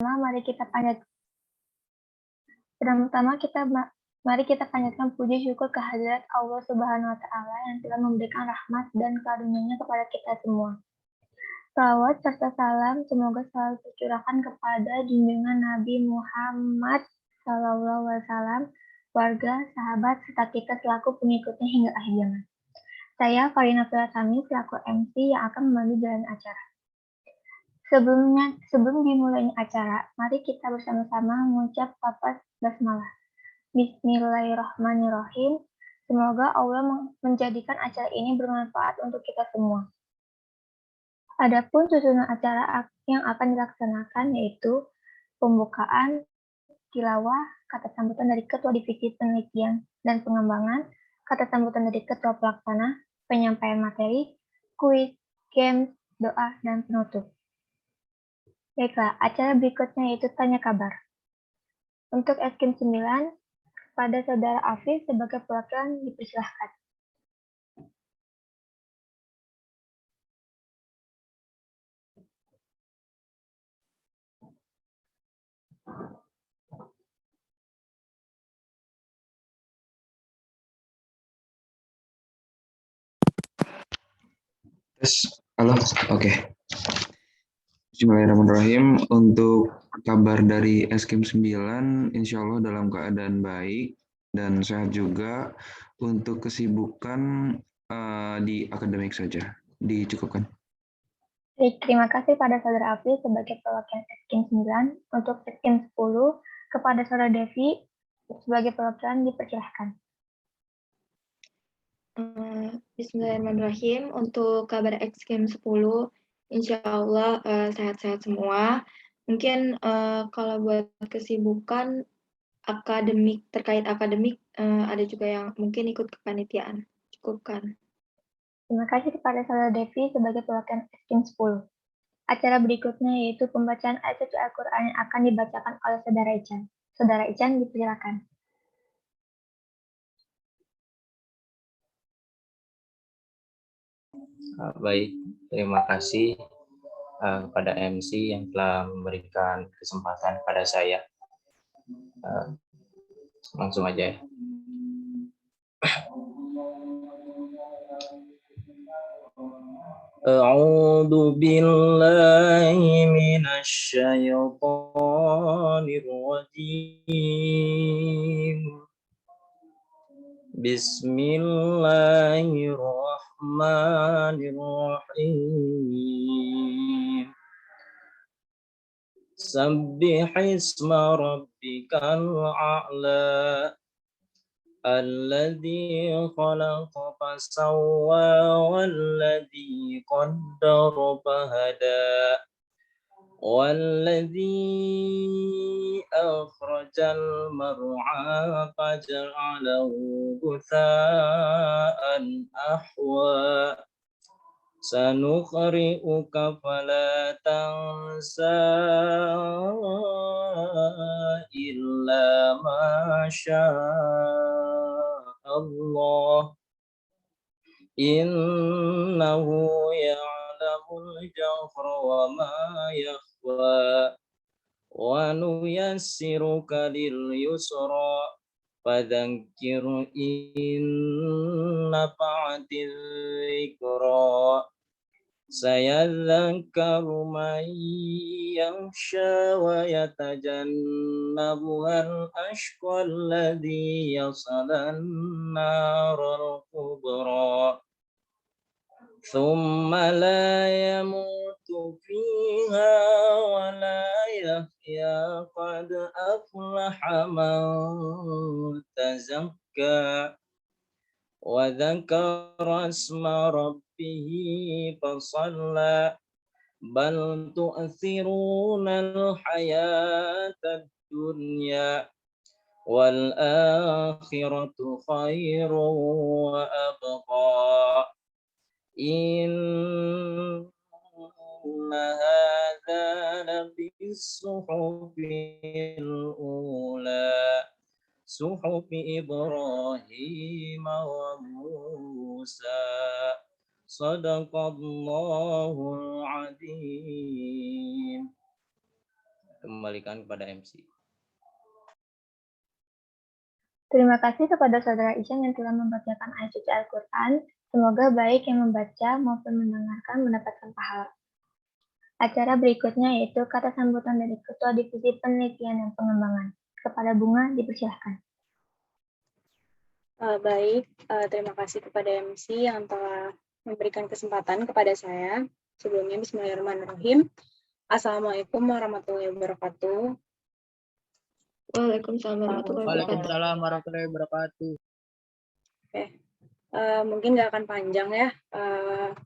mari kita panjatkan puji syukur kehadirat Allah Subhanahu wa taala yang telah memberikan rahmat dan karunia-Nya kepada kita semua. Salawat serta salam semoga selalu tercurahkan kepada junjungan Nabi Muhammad SAW, warga, sahabat, serta kita selaku pengikutnya hingga akhir zaman. Saya Farina Filatami selaku MC yang akan memandu jalan acara. Sebelum dimulainya acara, mari kita bersama-sama mengucap lafaz basmalah. Bismillahirrahmanirrahim. Semoga Allah menjadikan acara ini bermanfaat untuk kita semua. Adapun susunan acara yang akan dilaksanakan yaitu pembukaan, tilawah, kata sambutan dari Ketua Divisi Penelitian dan Pengembangan, kata sambutan dari Ketua Pelaksana, penyampaian materi, kuis, games, doa, dan penutup. Baiklah, acara berikutnya yaitu tanya kabar. Untuk Eskim 9, pada Saudara Afif sebagai perwakilan dipersilahkan. Halo, oke. Bismillahirrahmanirrahim. Untuk kabar dari Eskim 9, insya Allah dalam keadaan baik dan sehat juga. Untuk kesibukan di akademik saja, dicukupkan. Baik, terima kasih pada Saudara Afif sebagai perwakilan Eskim 9. Untuk Eskim 10, kepada Saudara Devi sebagai perwakilan dipersilahkan. Bismillahirrahmanirrahim. Untuk kabar Eskim 10, insya Allah sehat-sehat semua. Mungkin kalau buat kesibukan terkait akademik, ada juga yang mungkin ikut kepanitiaan. Cukupkan. Terima kasih kepada Saudara Devi sebagai perwakilan Eskim 10. Acara berikutnya yaitu pembacaan ayat suci Al-Quran yang akan dibacakan oleh Saudara Ican. Saudara Ican, dipersilakan. Baik, terima kasih kepada MC yang telah memberikan kesempatan pada saya. Langsung aja ya. A'udzu billahi minasy syaithanir rajim. Bismillahirrahmanirrahim. Sabbihisma rabbikal a'la. Alladzi khalaqa fasawwa walladzi qaddara fahada walladzi akhrajal mar'a faj'alahu ghutha'an ahwa sanuqri'uka fala tansa illa ma Allah innahu ya'lamul jahra wa ma yakhfa wa nuyassiruka lil yusra fadzakir in nafa'atil dzikra sayadzakkaru man yakhsha wa yatajannabuhal ashqa alladzi yasalan naral kubra thumma la yamutu fiha wa la yahya qad aflaha man tazakka wa dzakara asma rabbih fasalla bal tu'thiruna al-hayata ad-dunya wal akhiratu khairun wa abqa inna hadza labis suhufil ula suhufi Ibrahim wa Musa. Sadaqallahul azim. kembalikan kepada MC. Terima kasih kepada Saudara Isyan yang telah membacakan ayat suci Al-Quran. Semoga baik yang membaca maupun mendengarkan mendapatkan pahala. Acara berikutnya yaitu kata sambutan dari Ketua Divisi Penelitian dan Pengembangan. Kepada Bunga, dipersilahkan. Baik, terima kasih kepada MC yang telah memberikan kesempatan kepada saya. Sebelumnya, bismillahirrahmanirrahim. Assalamualaikum warahmatullahi wabarakatuh. Waalaikumsalam warahmatullahi wabarakatuh. Waalaikumsalam warahmatullahi wabarakatuh. Oke, mungkin nggak akan panjang ya,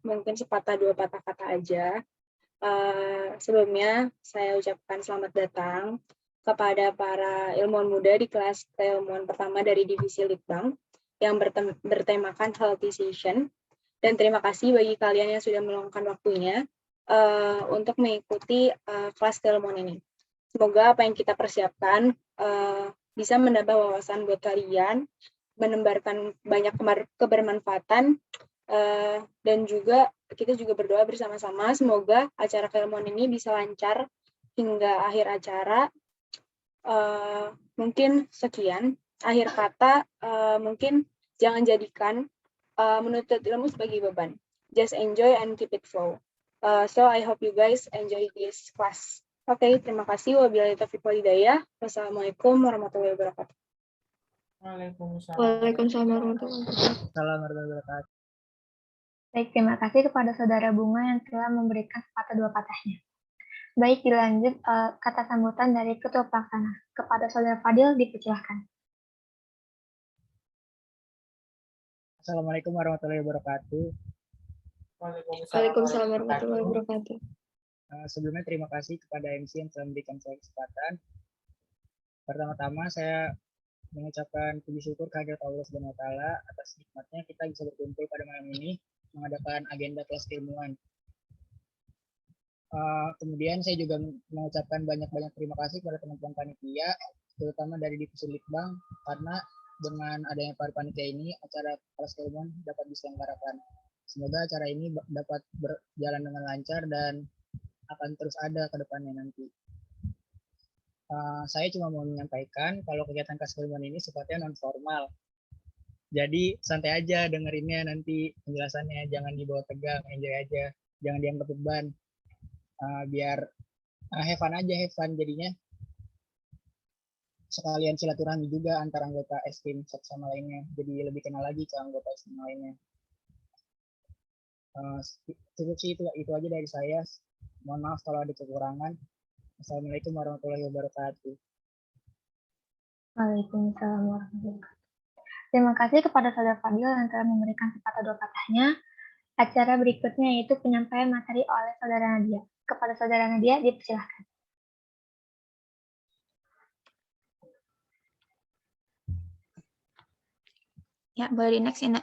mungkin sepatah dua patah kata aja. Sebelumnya, saya ucapkan selamat datang kepada para ilmuwan muda di kelas keilmuan pertama dari Divisi Litbang yang bertemakan Healthy Session. Dan terima kasih bagi kalian yang sudah meluangkan waktunya untuk mengikuti kelas keilmuan ini. Semoga apa yang kita persiapkan bisa menambah wawasan buat kalian, menebarkan banyak kebermanfaatan, dan juga kita juga berdoa bersama-sama semoga acara keilmuan ini bisa lancar hingga akhir acara. Mungkin sekian. Akhir kata, mungkin jangan jadikan menuntut ilmu sebagai beban. Just enjoy and keep it flow. So I hope you guys enjoy this class. Oke, terima kasih. Wabillahi taufiq wal hidayah. Wassalamualaikum warahmatullahi wabarakatuh. Waalaikumsalam warahmatullahi wabarakatuh. Baik, terima kasih kepada Saudara Bunga yang telah memberikan sepatah dua patahnya. Baik, dilanjut kata sambutan dari Ketua Pelaksana. Kepada Saudara Fadil, dipersilahkan. Assalamualaikum warahmatullahi wabarakatuh. Waalaikumsalam warahmatullahi wabarakatuh. Sebelumnya terima kasih kepada MC yang telah memberikan saya kesempatan. Pertama-tama saya mengucapkan puji syukur kehadirat Allah Subhanahu wa taala atas nikmatnya kita bisa berkumpul pada malam ini mengadakan agenda kelas keilmuan. Kemudian saya juga mengucapkan banyak-banyak terima kasih kepada teman-teman panitia, terutama dari Divisi Litbang, karena dengan adanya para panitia ini, acara kelas keilmuan dapat diselenggarakan. Semoga acara ini dapat berjalan dengan lancar dan akan terus ada ke depannya nanti. Saya cuma mau menyampaikan kalau kegiatan kelas keilmuan ini sifatnya non formal. Jadi santai aja dengerinnya nanti penjelasannya, jangan dibawa tegang, enjoy aja, jangan dianggap beban. Biar have fun aja, have fun jadinya. Sekalian silaturahmi juga antara anggota SKIM satu sama lainnya. Jadi lebih kenal lagi ke anggota SKIM lainnya. Cukup sih itu aja dari saya. Mohon maaf kalau ada kekurangan. Assalamualaikum warahmatullahi wabarakatuh. Waalaikumsalam warahmatullahi wabarakatuh. Terima kasih kepada Saudara Fadil yang telah memberikan sepatah dua patahnya. Acara berikutnya yaitu penyampaian materi oleh Saudara Nadia. Kepada Saudara Nadia, dipersilahkan. Ya, boleh di next ini.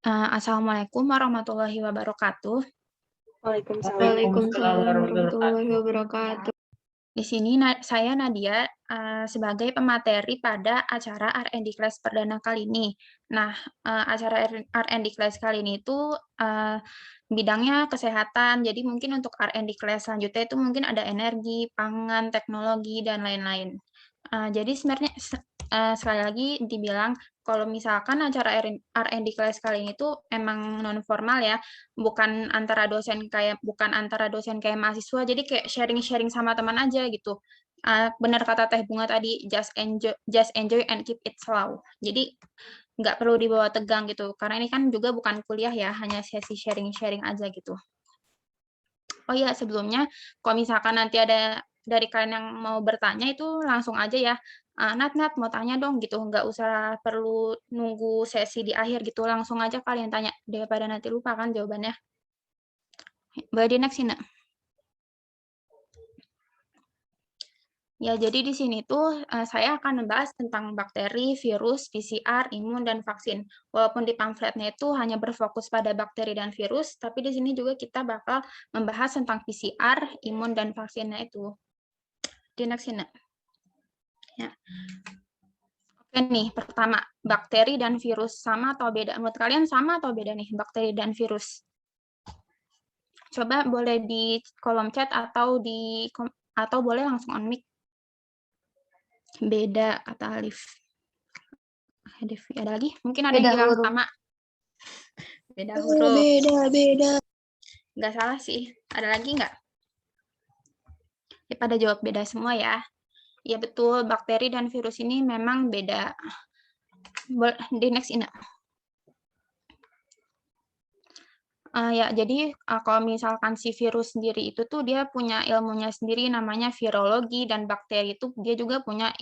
Assalamualaikum warahmatullahi wabarakatuh. Waalaikumsalam warahmatullahi wabarakatuh. Di sini saya Nadia sebagai pemateri pada acara R&D Class perdana kali ini. Nah, acara R&D Class kali ini itu bidangnya kesehatan. Jadi mungkin untuk R&D Class selanjutnya itu mungkin ada energi, pangan, teknologi, dan lain-lain. Jadi sebenarnya sekali lagi dibilang kalau misalkan acara R&D Class kali ini tuh emang non formal ya, bukan antara dosen kayak mahasiswa, jadi kayak sharing sama teman aja gitu. Benar kata Teh Bunga tadi, just enjoy and keep it slow. Jadi nggak perlu dibawa tegang gitu, karena ini kan juga bukan kuliah ya, hanya sesi sharing aja gitu. Oh iya, sebelumnya kalau misalkan nanti ada dari kalian yang mau bertanya itu langsung aja ya. Nat mau tanya dong gitu, nggak usah perlu nunggu sesi di akhir gitu, langsung aja kalian tanya daripada nanti lupa kan jawabannya. Boleh di next ini. Ya, jadi di sini tuh saya akan membahas tentang bakteri, virus, PCR, imun, dan vaksin. Walaupun di pamfletnya itu hanya berfokus pada bakteri dan virus, tapi di sini juga kita bakal membahas tentang PCR, imun, dan vaksinnya itu. Di next ini. Ya. Oke nih, pertama, bakteri dan virus sama atau beda? Menurut kalian sama atau beda nih, bakteri dan virus? Coba boleh di kolom chat atau atau boleh langsung on mic. Beda kata Alif. Ada lagi? Mungkin ada yang Beda bilang huruf. sama. Beda huruf. Beda. Nggak salah sih. Ada lagi nggak? Ya, pada jawab beda semua ya. Ya betul, bakteri dan virus ini memang beda. Di next ini. Ya, jadi kalau misalkan si virus sendiri itu tuh dia punya ilmunya sendiri namanya virologi, dan bakteri itu dia juga punya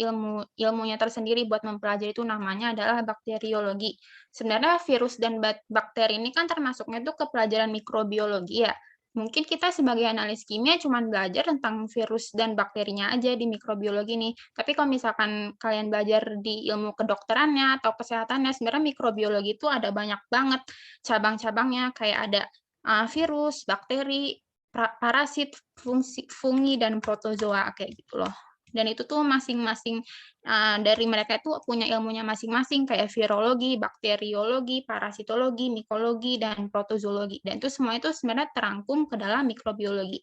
ilmunya tersendiri buat mempelajari, itu namanya adalah bakteriologi. Sebenarnya virus dan bakteri ini kan termasuknya tuh ke pelajaran mikrobiologi ya. Mungkin kita sebagai analis kimia cuma belajar tentang virus dan bakterinya aja di mikrobiologi nih. Tapi kalau misalkan kalian belajar di ilmu kedokterannya atau kesehatannya, sebenarnya mikrobiologi itu ada banyak banget cabang-cabangnya, kayak ada virus, bakteri, parasit, fungi, dan protozoa kayak gitu loh. Dan itu tuh masing-masing dari mereka itu punya ilmunya masing-masing, kayak virologi, bakteriologi, parasitologi, mikologi, dan protozoologi. Dan itu semua itu sebenarnya terangkum ke dalam mikrobiologi.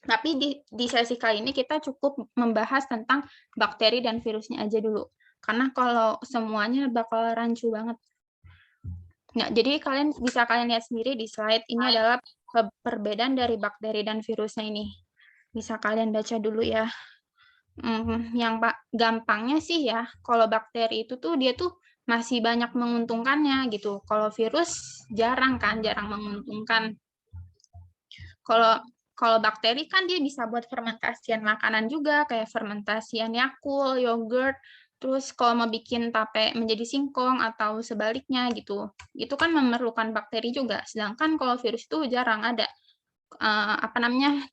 Tapi di sesi kali ini kita cukup membahas tentang bakteri dan virusnya aja dulu. Karena kalau semuanya bakal rancu banget. Nah, jadi bisa kalian lihat sendiri di slide ini adalah perbedaan dari bakteri dan virusnya ini. Bisa kalian baca dulu ya. Yang gampangnya sih ya, kalau bakteri itu tuh dia tuh masih banyak menguntungkannya gitu. Kalau virus jarang menguntungkan. Kalau bakteri kan dia bisa buat fermentasian makanan juga, kayak fermentasian Yakult, yogurt. Terus kalau mau bikin tape menjadi singkong atau sebaliknya gitu, itu kan memerlukan bakteri juga. Sedangkan kalau virus itu jarang ada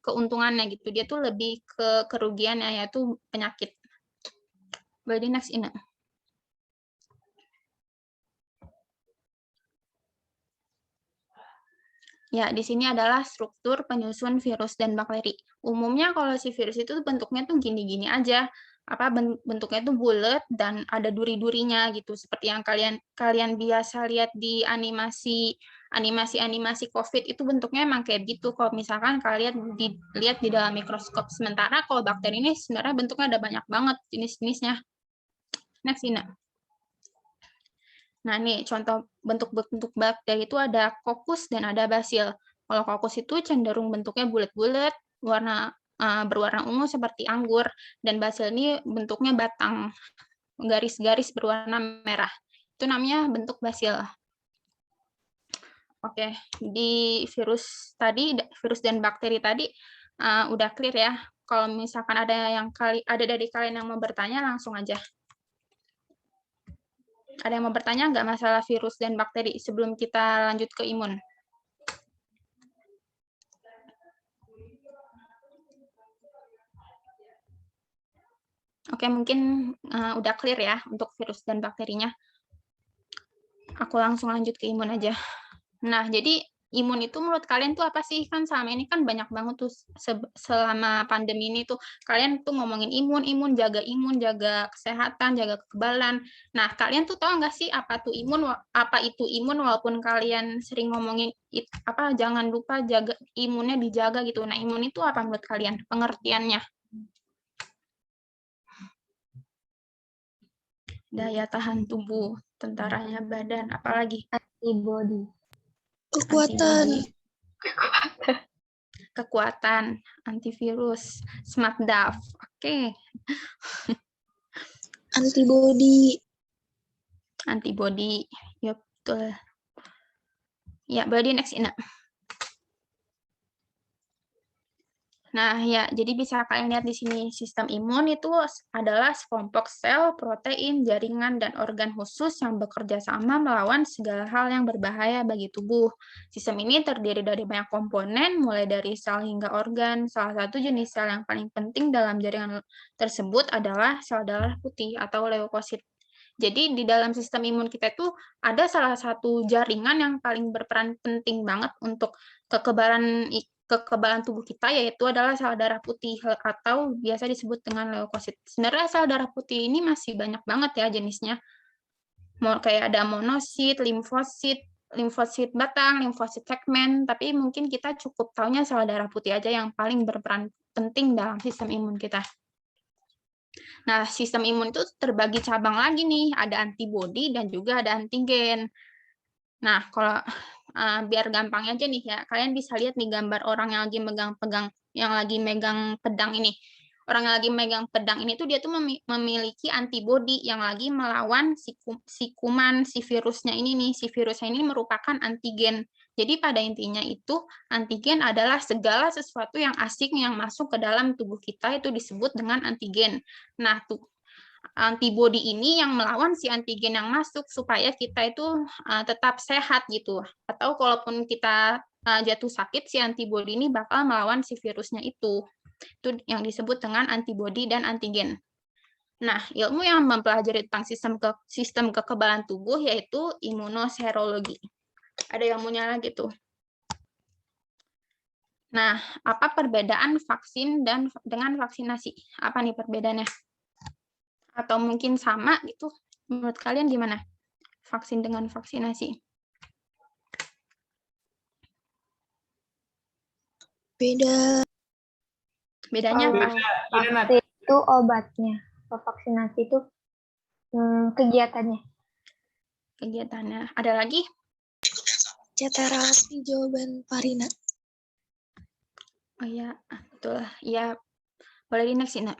keuntungannya gitu. Dia tuh lebih ke kerugiannya, yaitu penyakit. Boleh di next ini. Ya, di sini adalah struktur penyusun virus dan bakteri. Umumnya kalau si virus itu bentuknya tuh gini-gini aja. Bentuknya tuh bulat dan ada duri-durinya gitu, seperti yang kalian biasa lihat di animasi COVID itu bentuknya emang kayak gitu. Kalau misalkan kalian lihat di dalam mikroskop. Sementara kalau bakteri ini sebenarnya bentuknya ada banyak banget jenis-jenisnya. Next ini. Nah, nih contoh bentuk-bentuk bakteri itu ada kokus dan ada basil. Kalau kokus itu cenderung bentuknya bulat-bulat, berwarna ungu seperti anggur, dan basil ini bentuknya batang, garis-garis berwarna merah. Itu namanya bentuk basil. Oke, di virus dan bakteri tadi udah clear ya. Kalau misalkan ada dari kalian yang mau bertanya, langsung aja. Ada yang mau bertanya nggak masalah virus dan bakteri sebelum kita lanjut ke imun? Oke, mungkin udah clear ya untuk virus dan bakterinya. Aku langsung lanjut ke imun aja. Nah, jadi imun itu menurut kalian tuh apa sih? Kan selama ini kan banyak banget tuh selama pandemi ini tuh kalian tuh ngomongin imun, jaga kesehatan, jaga kekebalan. Nah, kalian tuh tahu nggak sih apa itu imun, walaupun kalian sering ngomongin jangan lupa jaga imunnya, dijaga gitu. Nah, imun itu apa menurut kalian pengertiannya? Daya tahan tubuh, tentaranya badan, apalagi? Antibody. Kekuatan, antivirus, smart DAF. Oke. Antibody. Ya, betul. Ya, body next ini. Nah, ya, jadi bisa kalian lihat di sini, sistem imun itu adalah sekelompok sel, protein, jaringan, dan organ khusus yang bekerja sama melawan segala hal yang berbahaya bagi tubuh. Sistem ini terdiri dari banyak komponen, mulai dari sel hingga organ. Salah satu jenis sel yang paling penting dalam jaringan tersebut adalah sel darah putih atau leukosit. Jadi di dalam sistem imun kita itu ada salah satu jaringan yang paling berperan penting banget untuk kekebalan tubuh kita, yaitu adalah sel darah putih atau biasa disebut dengan leukosit. Sebenarnya sel darah putih ini masih banyak banget ya jenisnya. Kayak ada monosit, limfosit, limfosit batang, limfosit segmen, tapi mungkin kita cukup taunya sel darah putih aja yang paling berperan penting dalam sistem imun kita. Nah, sistem imun itu terbagi cabang lagi nih, ada antibodi dan juga ada antigen. Nah, kalau biar gampang aja nih ya, kalian bisa lihat nih gambar orang yang lagi megang pedang ini. Orang yang lagi megang pedang ini tuh dia tuh memiliki antibodi yang lagi melawan si kuman, si virusnya ini nih. Si virusnya ini merupakan antigen. Jadi pada intinya itu antigen adalah segala sesuatu yang asing yang masuk ke dalam tubuh kita itu disebut dengan antigen. Nah, tuh antibodi ini yang melawan si antigen yang masuk supaya kita itu tetap sehat gitu. Atau kalaupun kita jatuh sakit, si antibodi ini bakal melawan si virusnya itu. Itu yang disebut dengan antibodi dan antigen. Nah, ilmu yang mempelajari tentang sistem kekebalan tubuh yaitu imunoserologi. Ada ilmunya lagi tuh. Nah, apa perbedaan vaksin dengan vaksinasi? Apa nih perbedaannya? Atau mungkin sama gitu, menurut kalian gimana? Vaksin dengan vaksinasi. Beda. Bedanya apa? Vaksin itu obatnya, kalau vaksinasi itu kegiatannya. Kegiatannya. Ada lagi? Terapi jawaban Farina. Oh iya, betul. Ya, boleh di next Ina.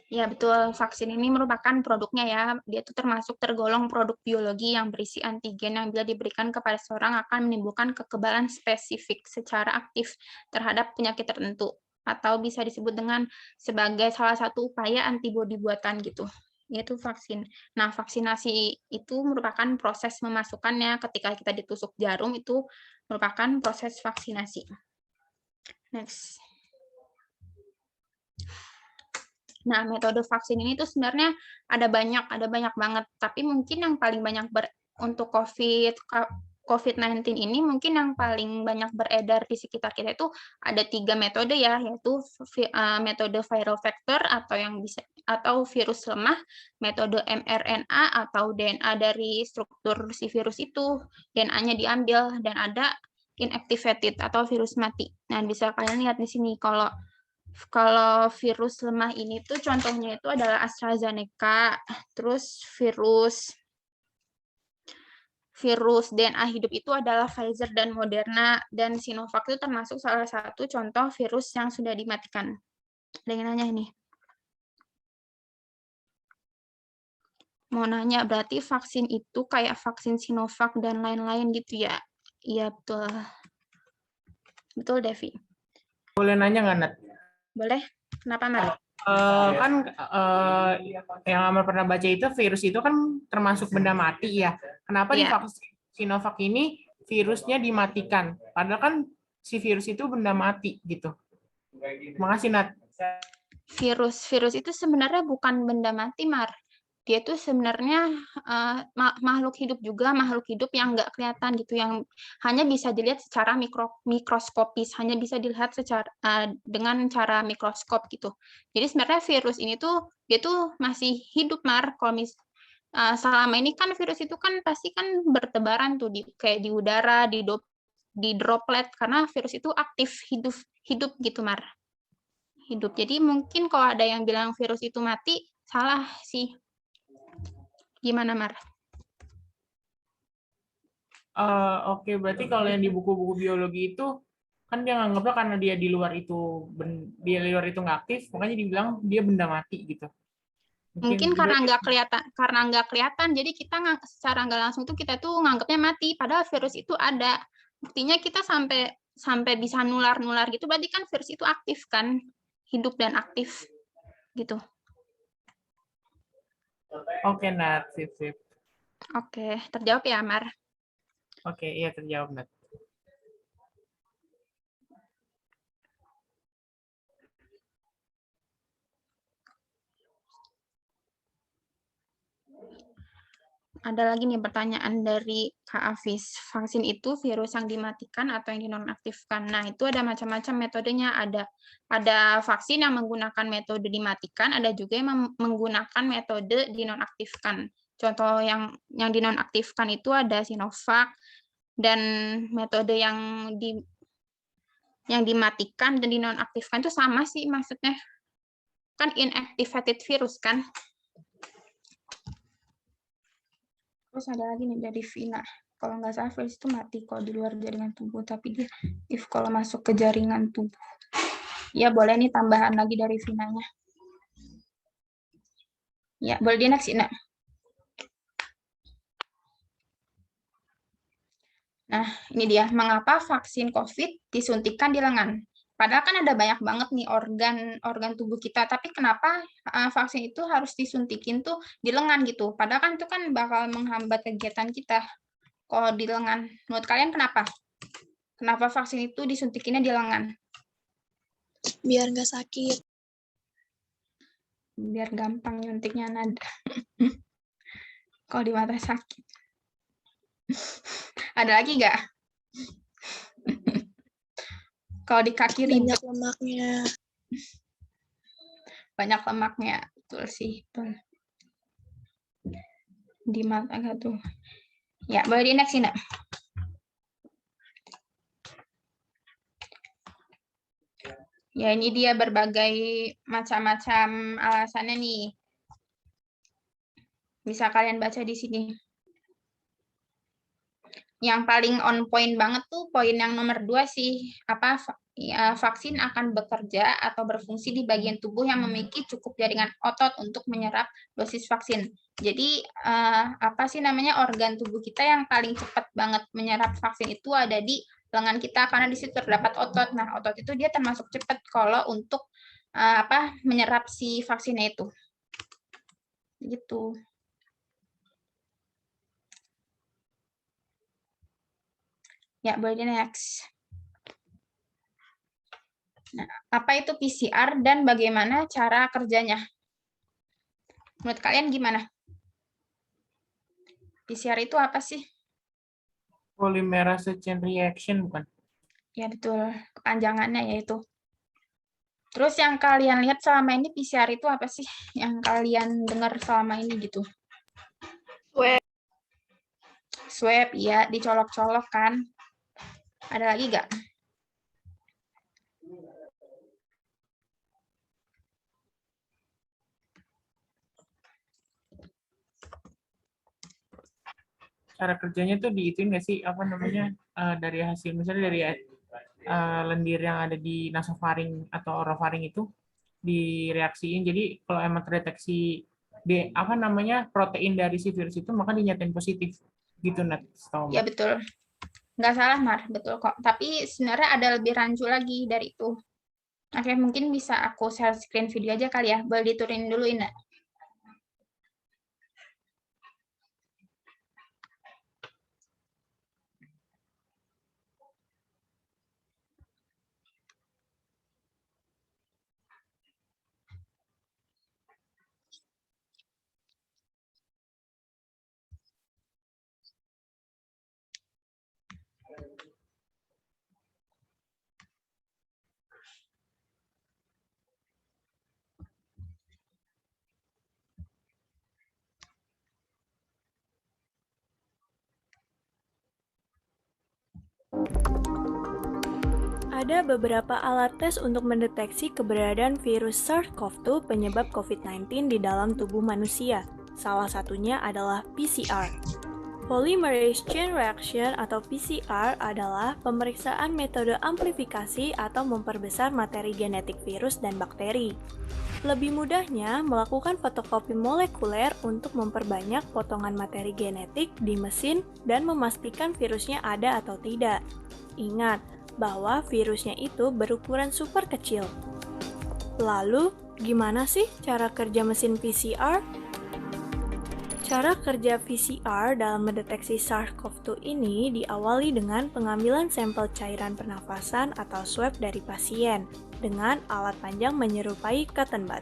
Ya, betul. Vaksin ini merupakan produknya ya. Dia itu tergolong produk biologi yang berisi antigen yang bila diberikan kepada seorang akan menimbulkan kekebalan spesifik secara aktif terhadap penyakit tertentu. Atau bisa disebut dengan sebagai salah satu upaya antibodi buatan gitu, yaitu vaksin. Nah, vaksinasi itu merupakan proses memasukkannya ketika kita ditusuk jarum itu merupakan proses vaksinasi. Next. Nah, metode vaksin ini tuh sebenarnya ada banyak banget. Tapi mungkin yang paling banyak untuk COVID-19 ini mungkin yang paling banyak beredar di sekitar kita itu ada 3 metode ya, yaitu metode viral vector atau virus lemah, metode mRNA atau DNA dari struktur si virus itu, DNA-nya diambil, dan ada inactivated atau virus mati. Nah, bisa kalian lihat di sini kalau virus lemah ini tuh contohnya itu adalah AstraZeneca, terus virus DNA hidup itu adalah Pfizer dan Moderna, dan Sinovac itu termasuk salah satu contoh virus yang sudah dimatikan. Ada yang nanya ini. Mau nanya, berarti vaksin itu kayak vaksin Sinovac dan lain-lain gitu ya? Iya, betul. Betul, Devi. Boleh nanya nggak, Nat? Boleh. Kenapa, Mar? Yang Amar pernah baca itu virus itu kan termasuk benda mati ya. Kenapa di vaksin Sinovac ini virusnya dimatikan? Padahal kan si virus itu benda mati gitu. Makasih, Nat. Virus itu sebenarnya bukan benda mati, Mar. Dia tuh sebenarnya makhluk hidup juga, makhluk hidup yang nggak kelihatan gitu, yang hanya bisa dilihat secara mikroskopis, hanya bisa dilihat dengan cara mikroskop gitu. Jadi sebenarnya virus ini tuh dia tuh masih hidup, Mar. Kalau selama ini kan virus itu kan pasti kan bertebaran tuh kayak di udara, di droplet, karena virus itu aktif hidup gitu, Mar. Hidup. Jadi mungkin kalau ada yang bilang virus itu mati, salah sih. Gimana, Mar? Oke, berarti kalau yang di buku-buku biologi itu kan dia nganggapnya karena dia di luar itu nggak aktif, makanya dibilang dia benda mati gitu. Mungkin karena nggak kelihatan, jadi kita secara nggak langsung tuh kita tuh nganggapnya mati, padahal virus itu ada. Buktinya kita sampai bisa nular gitu, berarti kan virus itu aktif kan, hidup dan aktif gitu. Oke, Nat. Sip. Oke, terjawab ya, Mar? Oke, iya terjawab, Nat. Ada lagi nih pertanyaan dari Kak Afis. Vaksin itu virus yang dimatikan atau yang dinonaktifkan? Nah, itu ada macam-macam metodenya. Ada vaksin yang menggunakan metode dimatikan, ada juga yang menggunakan metode dinonaktifkan. Contoh yang dinonaktifkan itu ada Sinovac, dan metode yang dimatikan dan dinonaktifkan itu sama sih maksudnya. Kan inactivated virus kan. Terus ada lagi nih dari Vina. Kalau nggak salah virus itu mati kalau di luar jaringan tubuh, tapi dia aktif kalau masuk ke jaringan tubuh. Ya boleh nih tambahan lagi dari Vinanya. Ya boleh di next, Ina. Nah, ini dia, mengapa vaksin COVID disuntikan di lengan? Padahal kan ada banyak banget nih organ tubuh kita, tapi kenapa vaksin itu harus disuntikin tuh di lengan gitu? Padahal kan itu kan bakal menghambat kegiatan kita kalau di lengan. Menurut kalian kenapa? Kenapa vaksin itu disuntikinnya di lengan? Biar nggak sakit. Biar gampang nyuntiknya, Nada. Kalau di mata sakit. Ada lagi nggak? Kalau di kaki Banyak lemaknya. Banyak lemaknya, betul sih. Betul. Di mata nggak tuh? Ya, boleh di next, Ina. Ya, ini dia berbagai macam-macam alasannya nih. Bisa kalian baca di sini. Yang paling on point banget tuh poin yang nomor 2 sih, vaksin akan bekerja atau berfungsi di bagian tubuh yang memiliki cukup jaringan otot untuk menyerap dosis vaksin. Jadi organ tubuh kita yang paling cepat banget menyerap vaksin itu ada di lengan kita karena di situ terdapat otot. Nah, otot itu dia termasuk cepat kalau untuk menyerap si vaksinnya itu. Gitu. Ya, boleh di next. Nah, apa itu PCR dan bagaimana cara kerjanya? Menurut kalian gimana? PCR itu apa sih? Polymerase chain reaction, bukan? Ya, betul. Kepanjangannya yaitu. Terus yang kalian lihat selama ini PCR itu apa sih? Yang kalian dengar selama ini gitu? Swab, ya, dicolok-colok kan. Ada lagi nggak? Cara kerjanya tuh diituin nggak sih, dari hasil, misalnya dari lendir yang ada di nasofaring atau orofaring itu direaksiin. Jadi kalau emang terdeteksi protein dari si virus itu, maka dinyatain positif. Gitu, Nat. Ya, betul. Nggak salah, Mar. Betul kok. Tapi sebenarnya ada lebih rancu lagi dari itu. Oke, mungkin bisa aku share screen video aja kali ya. Boleh diturunin dulu, Ina. Ada beberapa alat tes untuk mendeteksi keberadaan virus SARS-CoV-2 penyebab COVID-19 di dalam tubuh manusia. Salah satunya adalah PCR. Polymerase Chain Reaction atau PCR adalah pemeriksaan metode amplifikasi atau memperbesar materi genetik virus dan bakteri. Lebih mudahnya, melakukan fotokopi molekuler untuk memperbanyak potongan materi genetik di mesin dan memastikan virusnya ada atau tidak. Ingat bahwa virusnya itu berukuran super kecil. Lalu, gimana sih cara kerja mesin PCR? Cara kerja PCR dalam mendeteksi SARS-CoV-2 ini diawali dengan pengambilan sampel cairan pernafasan atau swab dari pasien dengan alat panjang menyerupai cotton bud.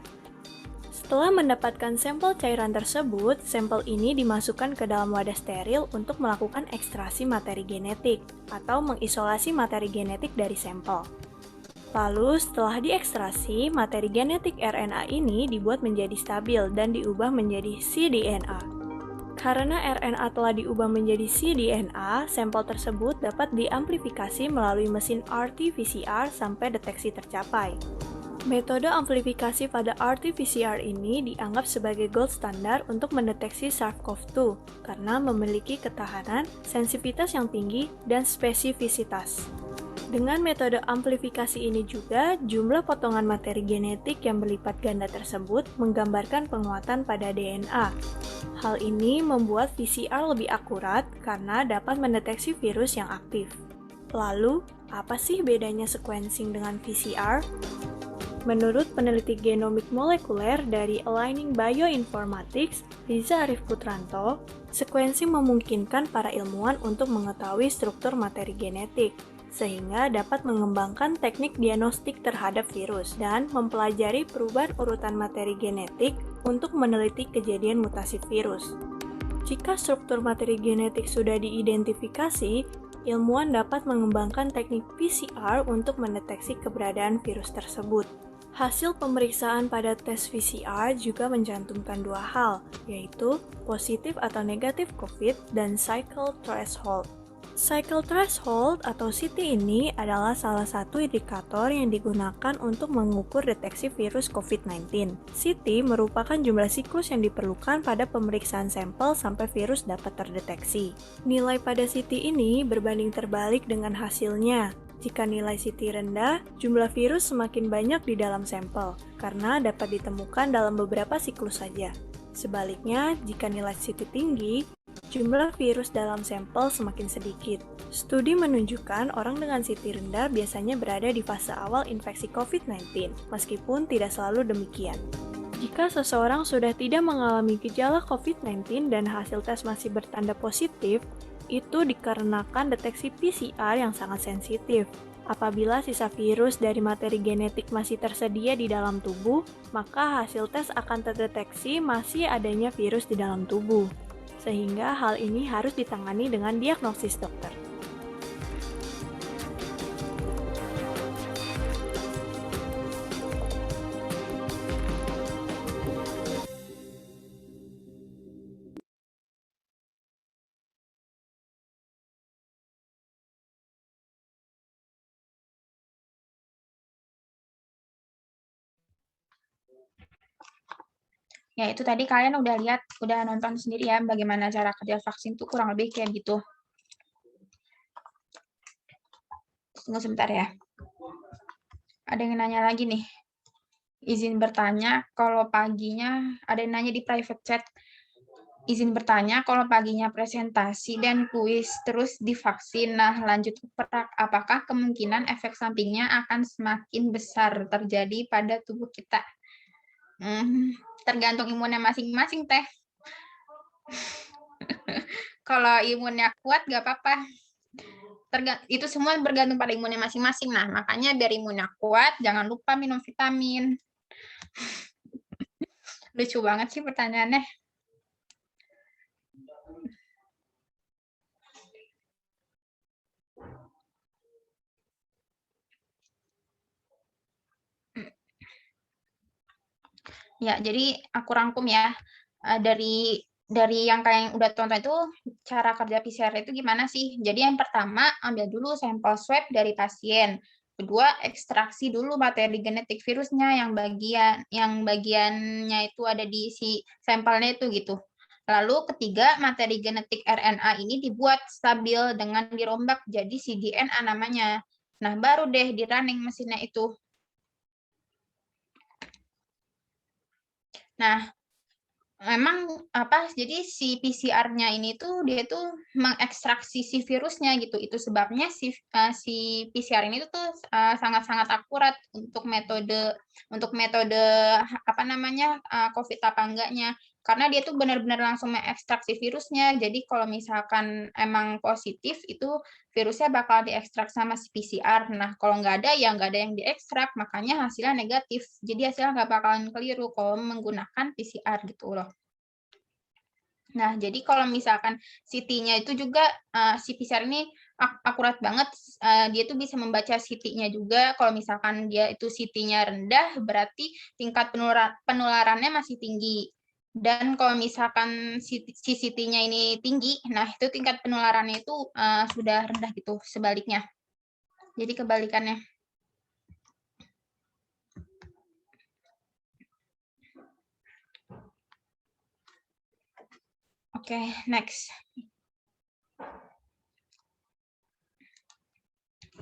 Setelah mendapatkan sampel cairan tersebut, sampel ini dimasukkan ke dalam wadah steril untuk melakukan ekstraksi materi genetik atau mengisolasi materi genetik dari sampel. Lalu, setelah diekstrasi, materi genetik RNA ini dibuat menjadi stabil dan diubah menjadi cDNA. Karena RNA telah diubah menjadi cDNA, sampel tersebut dapat diamplifikasi melalui mesin RT-PCR sampai deteksi tercapai. Metode amplifikasi pada RT-PCR ini dianggap sebagai gold standar untuk mendeteksi SARS-CoV-2 karena memiliki ketahanan, sensitivitas yang tinggi, dan spesifisitas. Dengan metode amplifikasi ini juga, jumlah potongan materi genetik yang berlipat ganda tersebut menggambarkan penguatan pada DNA. Hal ini membuat PCR lebih akurat karena dapat mendeteksi virus yang aktif. Lalu, apa sih bedanya sequencing dengan PCR? Menurut peneliti genomik molekuler dari Aligning Bioinformatics, Riza Arif Putranto, sequencing memungkinkan para ilmuwan untuk mengetahui struktur materi genetik, sehingga dapat mengembangkan teknik diagnostik terhadap virus dan mempelajari perubahan urutan materi genetik untuk meneliti kejadian mutasi virus. Jika struktur materi genetik sudah diidentifikasi, ilmuwan dapat mengembangkan teknik PCR untuk mendeteksi keberadaan virus tersebut. Hasil pemeriksaan pada tes PCR juga mencantumkan dua hal, yaitu positif atau negatif COVID dan cycle threshold. Cycle threshold atau CT ini adalah salah satu indikator yang digunakan untuk mengukur deteksi virus COVID-19. CT merupakan jumlah siklus yang diperlukan pada pemeriksaan sampel sampai virus dapat terdeteksi. Nilai pada CT ini berbanding terbalik dengan hasilnya. Jika nilai CT rendah, jumlah virus semakin banyak di dalam sampel, karena dapat ditemukan dalam beberapa siklus saja. Sebaliknya, jika nilai CT tinggi, jumlah virus dalam sampel semakin sedikit. Studi menunjukkan orang dengan CT rendah biasanya berada di fase awal infeksi COVID-19, meskipun tidak selalu demikian. Jika seseorang sudah tidak mengalami gejala COVID-19 dan hasil tes masih bertanda positif, itu dikarenakan deteksi PCR yang sangat sensitif. Apabila sisa virus dari materi genetik masih tersedia di dalam tubuh, maka hasil tes akan terdeteksi masih adanya virus di dalam tubuh. Sehingga hal ini harus ditangani dengan diagnosis dokter. Ya, itu tadi kalian udah lihat, udah nonton sendiri ya bagaimana cara kerja vaksin tuh kurang lebih kayak gitu. Tunggu sebentar ya. Ada yang nanya lagi nih. Izin bertanya, kalau paginya, ada yang nanya di private chat. Izin bertanya, kalau paginya presentasi dan kuis terus divaksin, nah lanjut perak, apakah kemungkinan efek sampingnya akan semakin besar terjadi pada tubuh kita? Tergantung imunnya masing-masing, Teh. Kalau imunnya kuat, nggak apa-apa. Itu semua bergantung pada imunnya masing-masing. Nah, makanya biar imunnya kuat, jangan lupa minum vitamin. Lucu banget sih pertanyaannya. Ya, jadi aku rangkum ya. Dari yang kalian udah tonton itu, cara kerja PCR itu gimana sih? Jadi yang pertama, ambil dulu sampel swab dari pasien. Kedua, ekstraksi dulu materi genetik virusnya yang bagiannya itu ada di si sampelnya itu gitu. Lalu ketiga, materi genetik RNA ini dibuat stabil dengan dirombak jadi cDNA namanya. Nah, baru deh di running mesinnya itu. Nah, memang jadi si PCR-nya ini tuh dia tuh mengekstraksi si virusnya gitu. Itu sebabnya si PCR ini tuh sangat-sangat akurat untuk metode COVID apa enggaknya. Karena dia tuh benar-benar langsung mengekstraksi virusnya. Jadi kalau misalkan emang positif itu virusnya bakal diekstrak sama si PCR. Nah, kalau nggak ada ya nggak ada yang diekstrak, makanya hasilnya negatif. Jadi hasilnya nggak bakalan keliru kalau menggunakan PCR gitu loh. Nah, jadi kalau misalkan CT-nya itu juga, si PCR ini akurat banget, dia tuh bisa membaca CT-nya juga. Kalau misalkan dia itu CT-nya rendah, berarti tingkat penularannya masih tinggi. Dan kalau misalkan CCT-nya ini tinggi, nah itu tingkat penularannya itu sudah rendah gitu, sebaliknya. Jadi kebalikannya. Oke, next.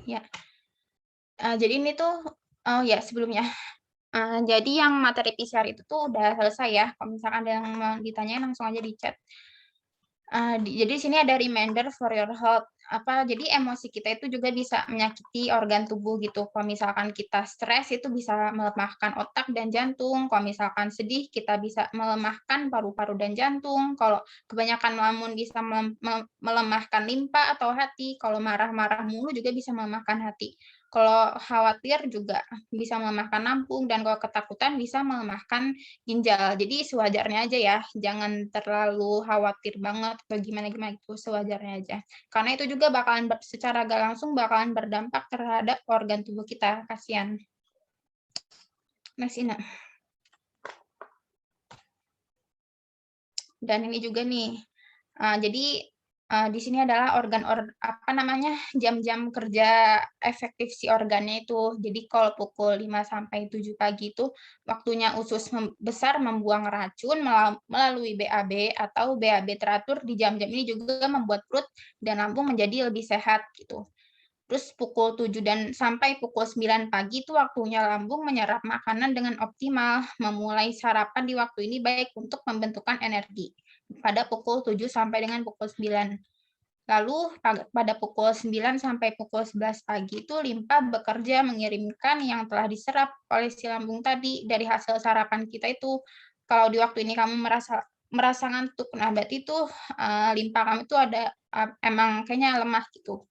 Ya. Jadi ini tuh, oh ya sebelumnya. Jadi yang materi PCR itu tuh udah selesai ya. Kalau misalkan ada yang mau ditanyain langsung aja di chat. Jadi di sini ada reminder for your health. Jadi emosi kita itu juga bisa menyakiti organ tubuh gitu. Kalau misalkan kita stres itu bisa melemahkan otak dan jantung. Kalau misalkan sedih kita bisa melemahkan paru-paru dan jantung. Kalau kebanyakan melamun bisa melemahkan limpa atau hati. Kalau marah-marah mulu juga bisa melemahkan hati. Kalau khawatir juga bisa melemahkan lambung, dan kalau ketakutan bisa melemahkan ginjal. Jadi sewajarnya aja ya, jangan terlalu khawatir banget atau gimana-gimana itu, sewajarnya aja. Karena itu juga bakalan secara gak langsung bakalan berdampak terhadap organ tubuh kita, kasihan. Next, Ina. Dan ini juga nih, jadi di sini adalah jam-jam kerja efektif si organnya itu. Jadi kalau pukul 5 sampai 7 pagi itu waktunya usus besar membuang racun melalui BAB, atau BAB teratur di jam-jam ini juga membuat perut dan lambung menjadi lebih sehat gitu. Terus pukul 7 dan sampai pukul 9 pagi itu waktunya lambung menyerap makanan dengan optimal, memulai sarapan di waktu ini baik untuk pembentukan energi pada pukul 7 sampai dengan pukul 9. Lalu pada pukul 9 sampai pukul 11 pagi itu limpa bekerja mengirimkan yang telah diserap oleh si lambung tadi dari hasil sarapan kita itu. Kalau di waktu ini kamu merasa ngantuk, nah berarti itu limpa kamu itu ada emang kayaknya lemah gitu.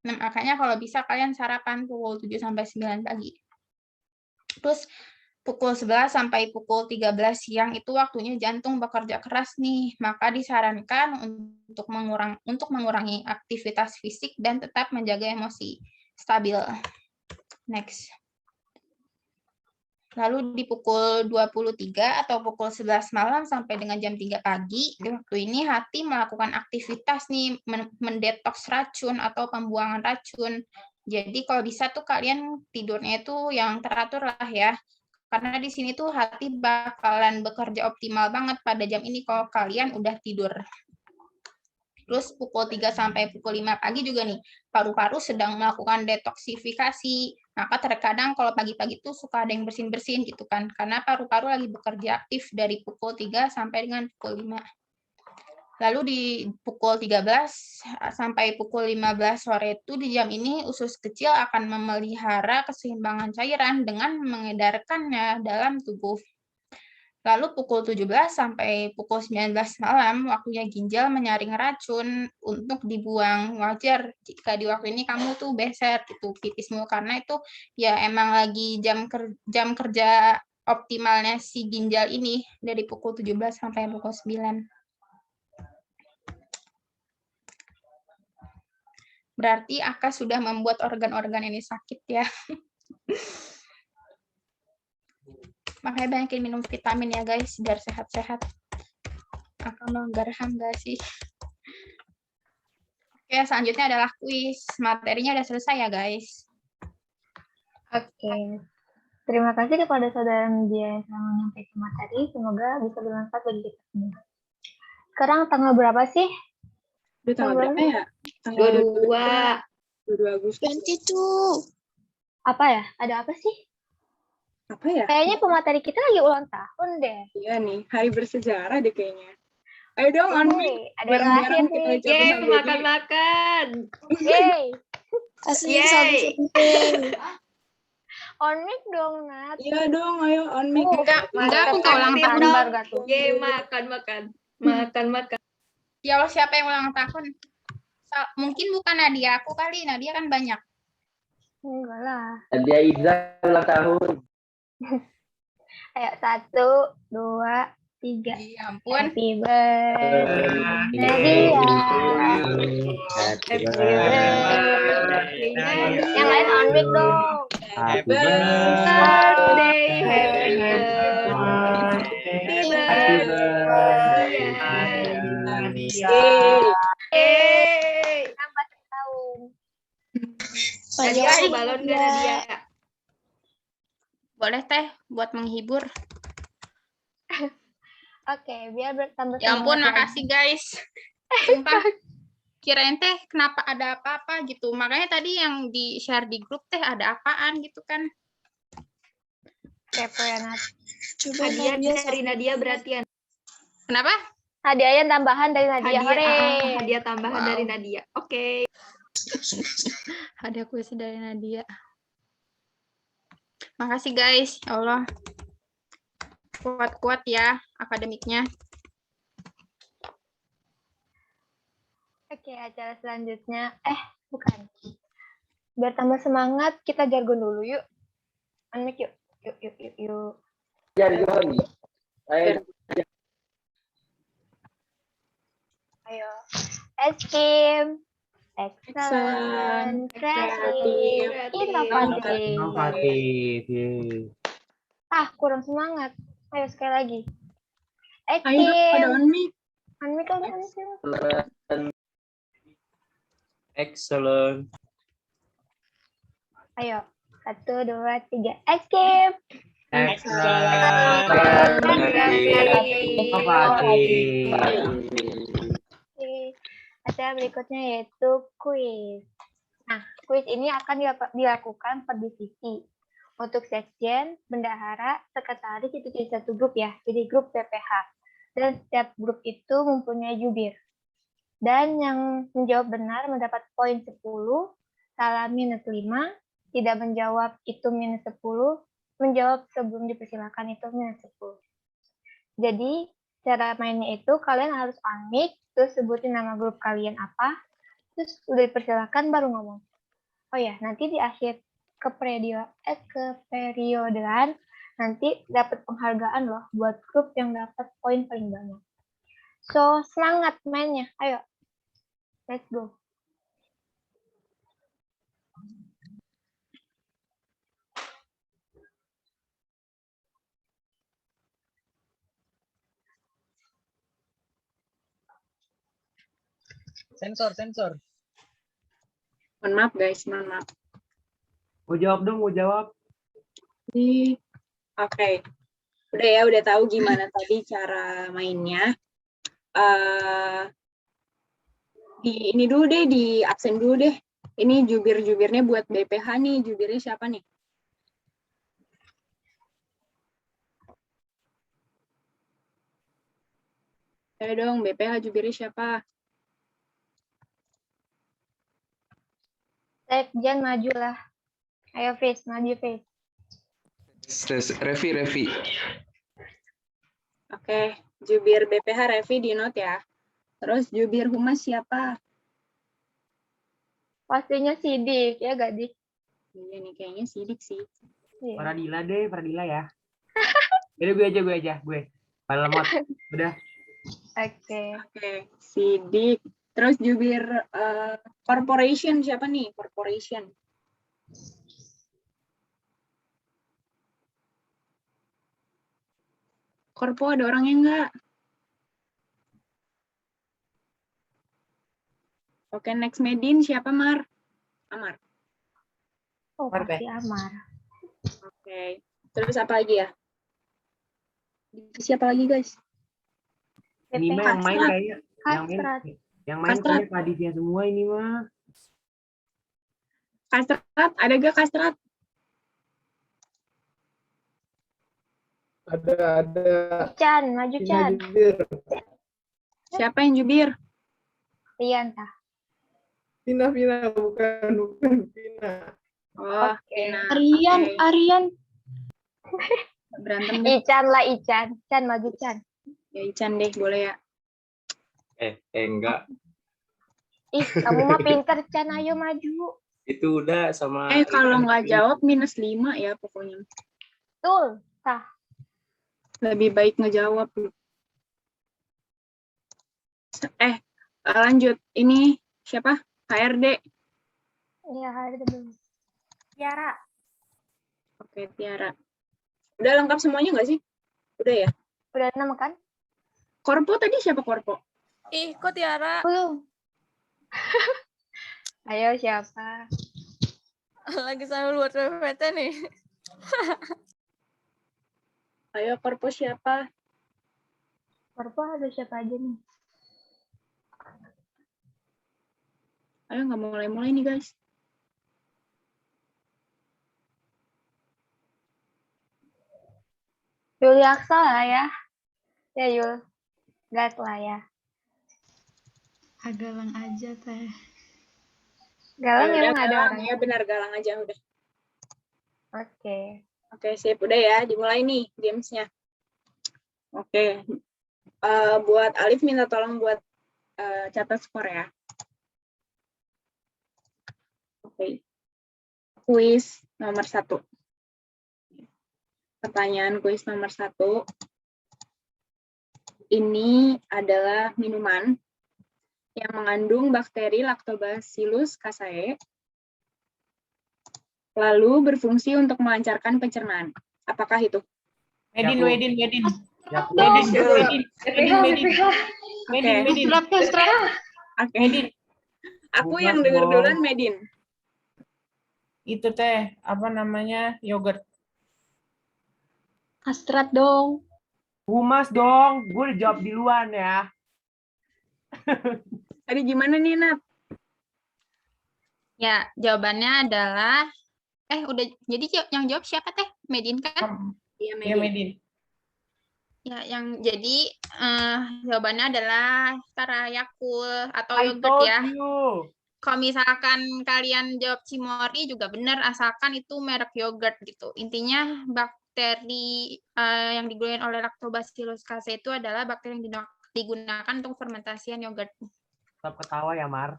Nah, makanya kalau bisa kalian sarapan pukul 7 sampai 9 pagi. Terus pukul 11 sampai pukul 13 siang itu waktunya jantung bekerja keras nih, maka disarankan untuk mengurangi aktivitas fisik dan tetap menjaga emosi stabil. Next. Lalu di pukul 23 atau pukul 11 malam sampai dengan jam 3 pagi, di waktu ini hati melakukan aktivitas nih, mendetoks racun atau pembuangan racun. Jadi kalau bisa tuh kalian tidurnya itu yang teratur lah ya. Karena di sini tuh hati bakalan bekerja optimal banget pada jam ini kalau kalian udah tidur. Terus pukul 3 sampai pukul 5 pagi juga nih, paru-paru sedang melakukan detoksifikasi. Maka terkadang kalau pagi-pagi tuh suka ada yang bersin-bersin gitu kan, karena paru-paru lagi bekerja aktif dari pukul 3 sampai dengan pukul 5. Lalu di pukul 13 sampai pukul 15 sore itu di jam ini usus kecil akan memelihara keseimbangan cairan dengan mengedarkannya dalam tubuh. Lalu pukul 17 sampai pukul 19 malam waktunya ginjal menyaring racun untuk dibuang. Wajar jika di waktu ini kamu tuh beser gitu pipismu, karena itu ya emang lagi jam kerja optimalnya si ginjal ini dari pukul 17 sampai pukul 9. Berarti Aka sudah membuat organ-organ ini sakit ya. Makanya banyakin minum vitamin ya guys, biar sehat-sehat. Aka melanggar HAM gak sih? Oke, selanjutnya adalah kuis. Materinya udah selesai ya guys. Oke. Terima kasih kepada saudara media yang telah menyampaikan materi. Semoga bisa bermanfaat bagi kita semua. Sekarang tanggal berapa sih? Tanggal berapa ya? Tanggal 22 Agustus. 22. Apa ya? Ada apa sih? Apa ya? Kayaknya pemateri kita lagi ulang tahun deh. Iya nih, hari bersejarah deh kayaknya. Ayo dong, on mic. Ada yang lahir nih. Yeay, makan-makan. Yeay. Asli Yeay. sampai On mic dong, Nat. Iya dong, ayo on mic. Enggak, aku nggak ulang tahun. Sabar gak tuh? Yeay, makan-makan. Makan-makan. Ya Allah, siapa yang ulang tahun? Mungkin bukan Nadia, aku kali. Nadia kan banyak. Enggak lah. Nadia Iza ulang tahun. Ayo, 1, 2, 3. Ya ampun. Happy birthday, Nadia. Happy birthday, Nadia. Yang lain on mic dong. Happy birthday, happy birthday. Tambah setahun. Nadia ada balon nggak Nadia? Boleh teh buat menghibur. Oke, biar bertambah Ya ampun, semangat makasih guys. Sumpah, kirain teh kenapa ada apa-apa gitu. Makanya tadi yang di-share di grup teh ada apaan gitu kan. Kepo ya, Nat. Coba Hadiah Nadia dari Nadia berarti ya. Kenapa? Hadiahnya tambahan dari Nadia. Hadiah tambahan Wow. dari Nadia. Oke. Ada kuis dari Nadia. Makasih guys, ya Allah. Kuat-kuat ya akademiknya. Oke, acara selanjutnya. Bukan. Biar tambah semangat, kita jargon dulu yuk. Unmic yuk. Yuk. Jargon. Ayo. Eskim. Excellent. Kreatif. Inovatif. Inovatif. Yeay. Kurang semangat. Ayo sekali lagi. Ayo dong, pada Eskim. unmic. Unmic kali. Excellent. Ayo. 1, 2, 3. Eskim. Acara berikutnya yaitu kuis. Nah, kuis ini akan dilakukan per divisi. Untuk sekjen, bendahara, sekretaris itu jadi satu grup ya, jadi grup PPH. Dan setiap grup itu mempunyai jubir. Dan yang menjawab benar mendapat poin 10, salah minus 5, tidak menjawab itu minus 10, menjawab sebelum dipersilakan itu minus 10. Jadi, cara mainnya itu kalian harus unmic, terus sebutin nama grup kalian apa, terus udah dipersilakan baru ngomong. Oh ya, nanti di akhir keperiodean nanti dapat penghargaan loh buat grup yang dapat poin paling banyak. So, semangat mainnya. Ayo. Let's go. Sensor. Mohon maaf guys, mohon maaf. Mau jawab dong, mau jawab. Oke. Udah ya, udah tahu gimana tadi cara mainnya. Ini dulu deh, di absen dulu deh. Ini jubir-jubirnya buat BPH nih. Jubirnya siapa nih? Ayo dong, BPH jubirnya siapa? Sekjen maju lah. Ayo, Fis, maju, Fis. Revi. Oke, jubir BPH Revi di note ya. Terus jubir humas siapa? Pastinya Sidik, ya gak, Dik? Iya nih, kayaknya Sidik sih. Iya. Pradila ya. Jadi gue aja. Palemot. Udah. Oke, Sidik. Terus jubir corporation siapa nih? Corporation. Korpo ada orangnya enggak? Oke, next Medin siapa, Mar? Amar. Oh, pasti Amar. Oke. Terus apa lagi ya? Siapa lagi, guys? Ini mah yang main kayaknya. Yang main kayaknya Kadivia semua ini mah. Kastrat, ada gak Kastrat? Ada. Chan, maju Chan. Siapa yang jubir? Rian, tah. Pina, bukan Pina. Oh, Oke. Arian. Berantem deh. Ican lah, Ican. Chan, maju Chan. Ya, Ican deh, boleh ya. Enggak. Ih, kamu mah pinter, Chan. Ayo maju. Itu udah sama. Kalau nggak jawab minus 5 ya pokoknya. Betul, tah. Lebih baik ngejawab. Lanjut. Ini siapa? HRD. Iya, HRD belum. Tiara. Oke, Tiara. Udah lengkap semuanya nggak sih? Udah ya? Udah 6 kan? Korpo tadi siapa Korpo? Ih, kok Tiara? Belum. Ayo siapa? Lagi sambil buat PPT nih. Ayo Korpo siapa? Korpo ada siapa aja nih? Ayo nggak mulai-mulai nih guys. Yuliaksa lah ya. Ya Yul. Gas lah ya. Galang aja teh. Galang Ya udah, emang ada Galang. orangnya. Ya benar Galang aja udah. Oke. Oke, sip. Udah ya, dimulai nih gamesnya. Oke. Buat Alif minta tolong buat catat skor ya. Oke. Kuis nomor 1. Pertanyaan kuis nomor 1. Ini adalah minuman yang mengandung bakteri Lactobacillus casei, lalu berfungsi untuk melancarkan pencernaan. Apakah itu? Medin. Oke. Aku yang denger duluan Medin. Itu teh, apa namanya, yogurt. Kastrat dong. Humas dong, gue udah jawab duluan ya. Tadi gimana nih, Nat? Ya, jawabannya adalah udah jadi yang jawab siapa teh? Medin kan? Iya, Ya, Medin. Ya, yang jadi jawabannya adalah Tara Yakult atau I yogurt told ya. you. Kalau misalkan kalian jawab Cimory juga benar, asalkan itu merek yogurt gitu. Intinya bakteri yang digunakan oleh Lactobacillus casei itu adalah bakteri yang digunakan untuk fermentasian yogurt. Tetap ketawa ya, Mar.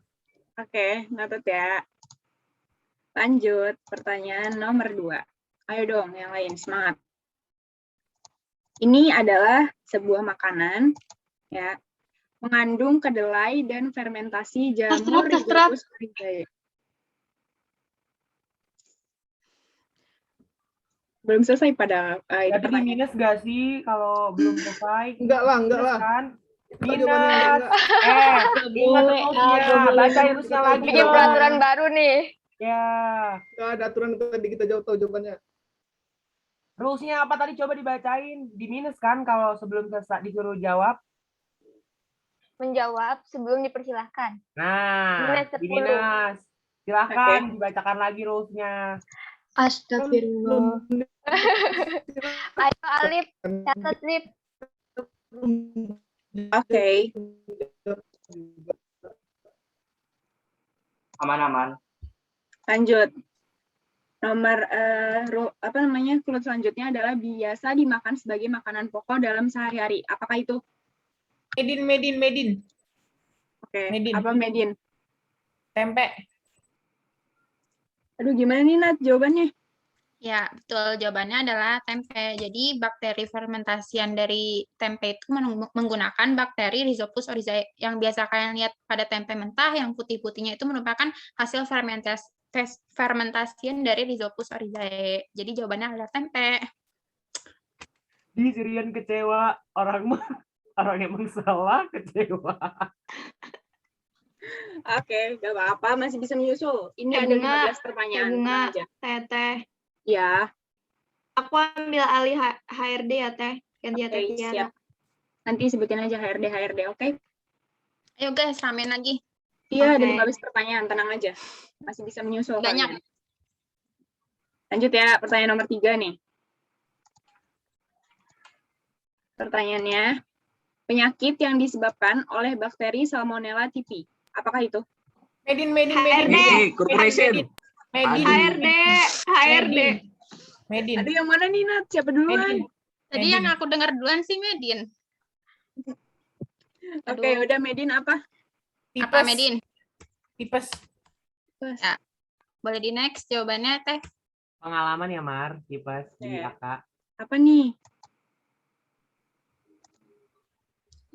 Oke, nyatet ya. Lanjut, pertanyaan nomor 2. Ayo dong, yang lain, semangat. Ini adalah sebuah makanan, ya, mengandung kedelai dan fermentasi jamur Rhizopus oryzae. Belum selesai pada Jadi di minus gak sih kalau belum selesai? Enggak lah. Kan? Minus. Enggak. Ingat terusnya. Baca terusnya lagi. Bikin peraturan baru nih. Ya. Enggak ada aturan tadi kita tahu jawabannya. Rulesnya apa tadi coba dibacain? Di minus kan kalau sebelum selesai disuruh jawab? Menjawab sebelum dipersilahkan. Nah, Minus di 10. minus. Silahkan dibacakan lagi rulesnya. Astagfirullah. Ayo Alif, catat Lip. Oke. Aman-aman. Lanjut. Nomor clue selanjutnya adalah biasa dimakan sebagai makanan pokok dalam sehari-hari. Apakah itu? Medin. Oke. Medin. Apa Medin? Tempe. Aduh, gimana nih Nat jawabannya? Ya, betul. Jawabannya adalah tempe. Jadi, bakteri fermentasian dari tempe itu menggunakan bakteri Rhizopus oryzae. Yang biasa kalian lihat pada tempe mentah, yang putih-putihnya itu merupakan hasil fermentasian dari Rhizopus oryzae. Jadi, jawabannya adalah tempe. Di Sirian kecewa. Orang emang salah kecewa. Oke, gak apa-apa. Masih bisa menyusul. Ini ada 15 pertanyaan. Bunga, tenang aja. Teteh. Ya. Aku ambil alih HRD ya, Teh. Ganti Oke, Tiara. siap. Nanti sebutin aja HRD, oke? Ayo guys, ramein lagi. Iya, Oke. ada 15 pertanyaan. Tenang aja. Masih bisa menyusul. Banyak. kalian. Lanjut ya, pertanyaan nomor 3 nih. Pertanyaannya, penyakit yang disebabkan oleh bakteri Salmonella typhi. Apakah itu? Medin. Corporation. HRD. Medin. Aduh, yang mana nih, Nat? Siapa duluan? Tadi yang aku dengar duluan sih Medin. Oke, udah Medin apa? Apa Medin? Tipes. Ya. Boleh di next jawabannya Teh. Pengalaman ya, Mar. Tipes di Oke. kakak. Apa nih?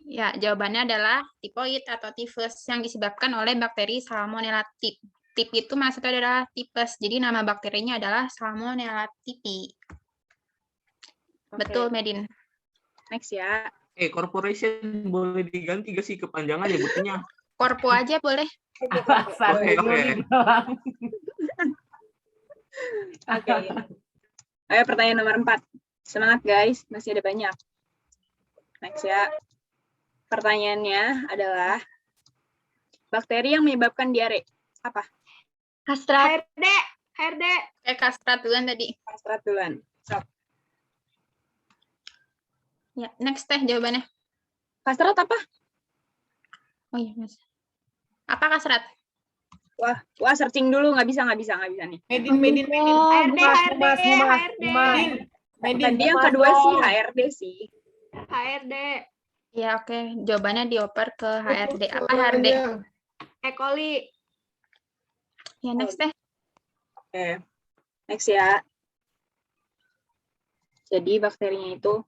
Ya, jawabannya adalah tipoid atau tifus yang disebabkan oleh bakteri Salmonella typhi. Tip itu maksudnya adalah tipes. Jadi nama bakterinya adalah Salmonella typhi. Oke. Betul, Medin. Next ya. Corporation boleh diganti gak sih kepanjangan ya buktinya? Korpo aja boleh. Alasan Oke, dulu oke. dibilang. Oke. Ayo pertanyaan nomor 4. Semangat guys, masih ada banyak. Next ya. Pertanyaannya adalah bakteri yang menyebabkan diare. Apa? Kastrat. HRD. Kastrat duluan tadi. Kastrat duluan. Sok. Ya, next teh jawabannya. Kastrat apa? Oh iya, Mas. Apa kastrat? Wah searching dulu, nggak bisa nih. Medin. HRD. Tadi yang kedua sih HRD sih. HRD. Ya, oke. Jawabannya dioper ke HRD. Apa HRD? E. coli. Ya, next teh. Oke. Next ya. Jadi bakterinya itu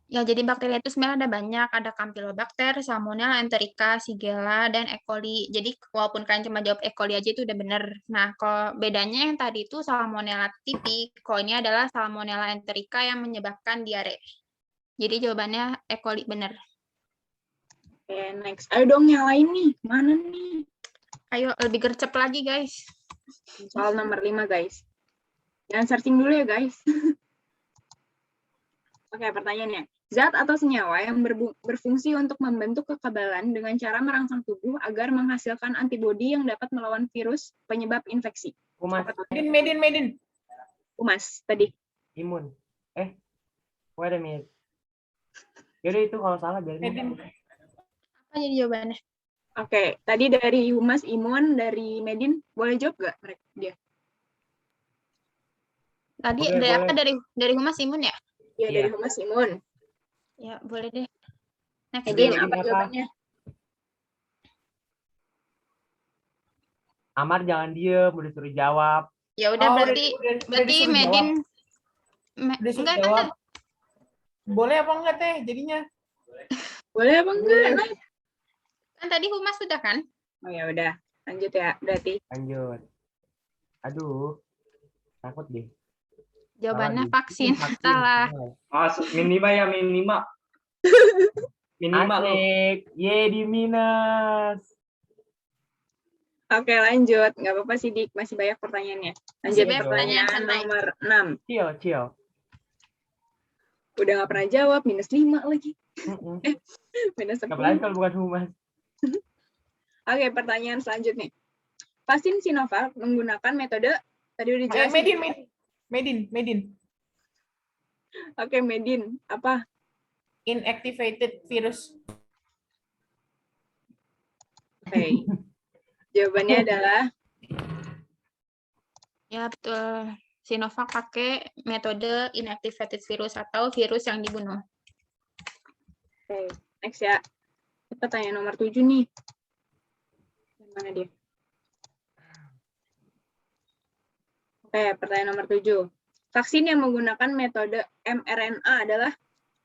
Ya, jadi bakteri itu sebenarnya ada banyak. Ada Campylobacter, Salmonella enterica, Shigella, dan E. coli. Jadi, walaupun kalian cuma jawab E. coli aja itu udah bener. Nah, kalau bedanya yang tadi itu Salmonella typhi, kalau ini adalah Salmonella enterica yang menyebabkan diare. Jadi, jawabannya E. coli bener. Oke, next. Ayo dong yang lain nih. Mana nih? Ayo, lebih gercep lagi, guys. Soal nomor 5, guys. Jangan searching dulu ya, guys. Oke, pertanyaannya. Zat atau senyawa yang berfungsi untuk membentuk kekebalan dengan cara merangsang tubuh agar menghasilkan antibodi yang dapat melawan virus penyebab infeksi. Kumas. Medin. Kumas, tadi. Imun. Wait a minute. Yaudah itu kalau salah biarin. Medin. Apa jadi jawabannya? Oke, tadi dari Humas, Imun, dari Medin. Boleh jawab nggak mereka dia? Tadi Boleh, dari boleh. apa? Dari Humas Imun ya? Iya, dari Humas, Imun. Ya, boleh deh. Next Medin, dulu. apa jawabannya? Amar jangan diem, udah suruh jawab. Ya udah, berarti disuruh Medin Udah suruh enggak jawab. kan? Boleh apa enggak teh jadinya? Boleh apa enggak? Kan tadi Humas sudah kan? Oh ya udah, lanjut ya berarti. Lanjut. Aduh, takut deh. Jawabannya Salah, vaksin. vaksin. Salah. Minima ya, minima. Minima lo. Asik. Ye di minus. Oke, lanjut. Nggak apa-apa sih, Dik. Masih banyak pertanyaannya. Lanjut banyak pertanyaan, pertanyaan santai. nomor 6. Cio. Udah nggak pernah jawab, -5 lagi. Minus 10. Apalagi kalau bukan humas. Oke, pertanyaan selanjutnya. Vaksin Sinovac menggunakan metode, tadi udah dijelasin. Medin. Oke, Medin. Apa? Inactivated virus. Oke. Jawabannya adalah Ya, betul. Sinovac pakai metode inactivated virus atau virus yang dibunuh. oke. Next ya. Pertanyaan nomor 7 nih. Yang mana dia? Oke, pertanyaan nomor 7. Vaksin yang menggunakan metode mRNA adalah?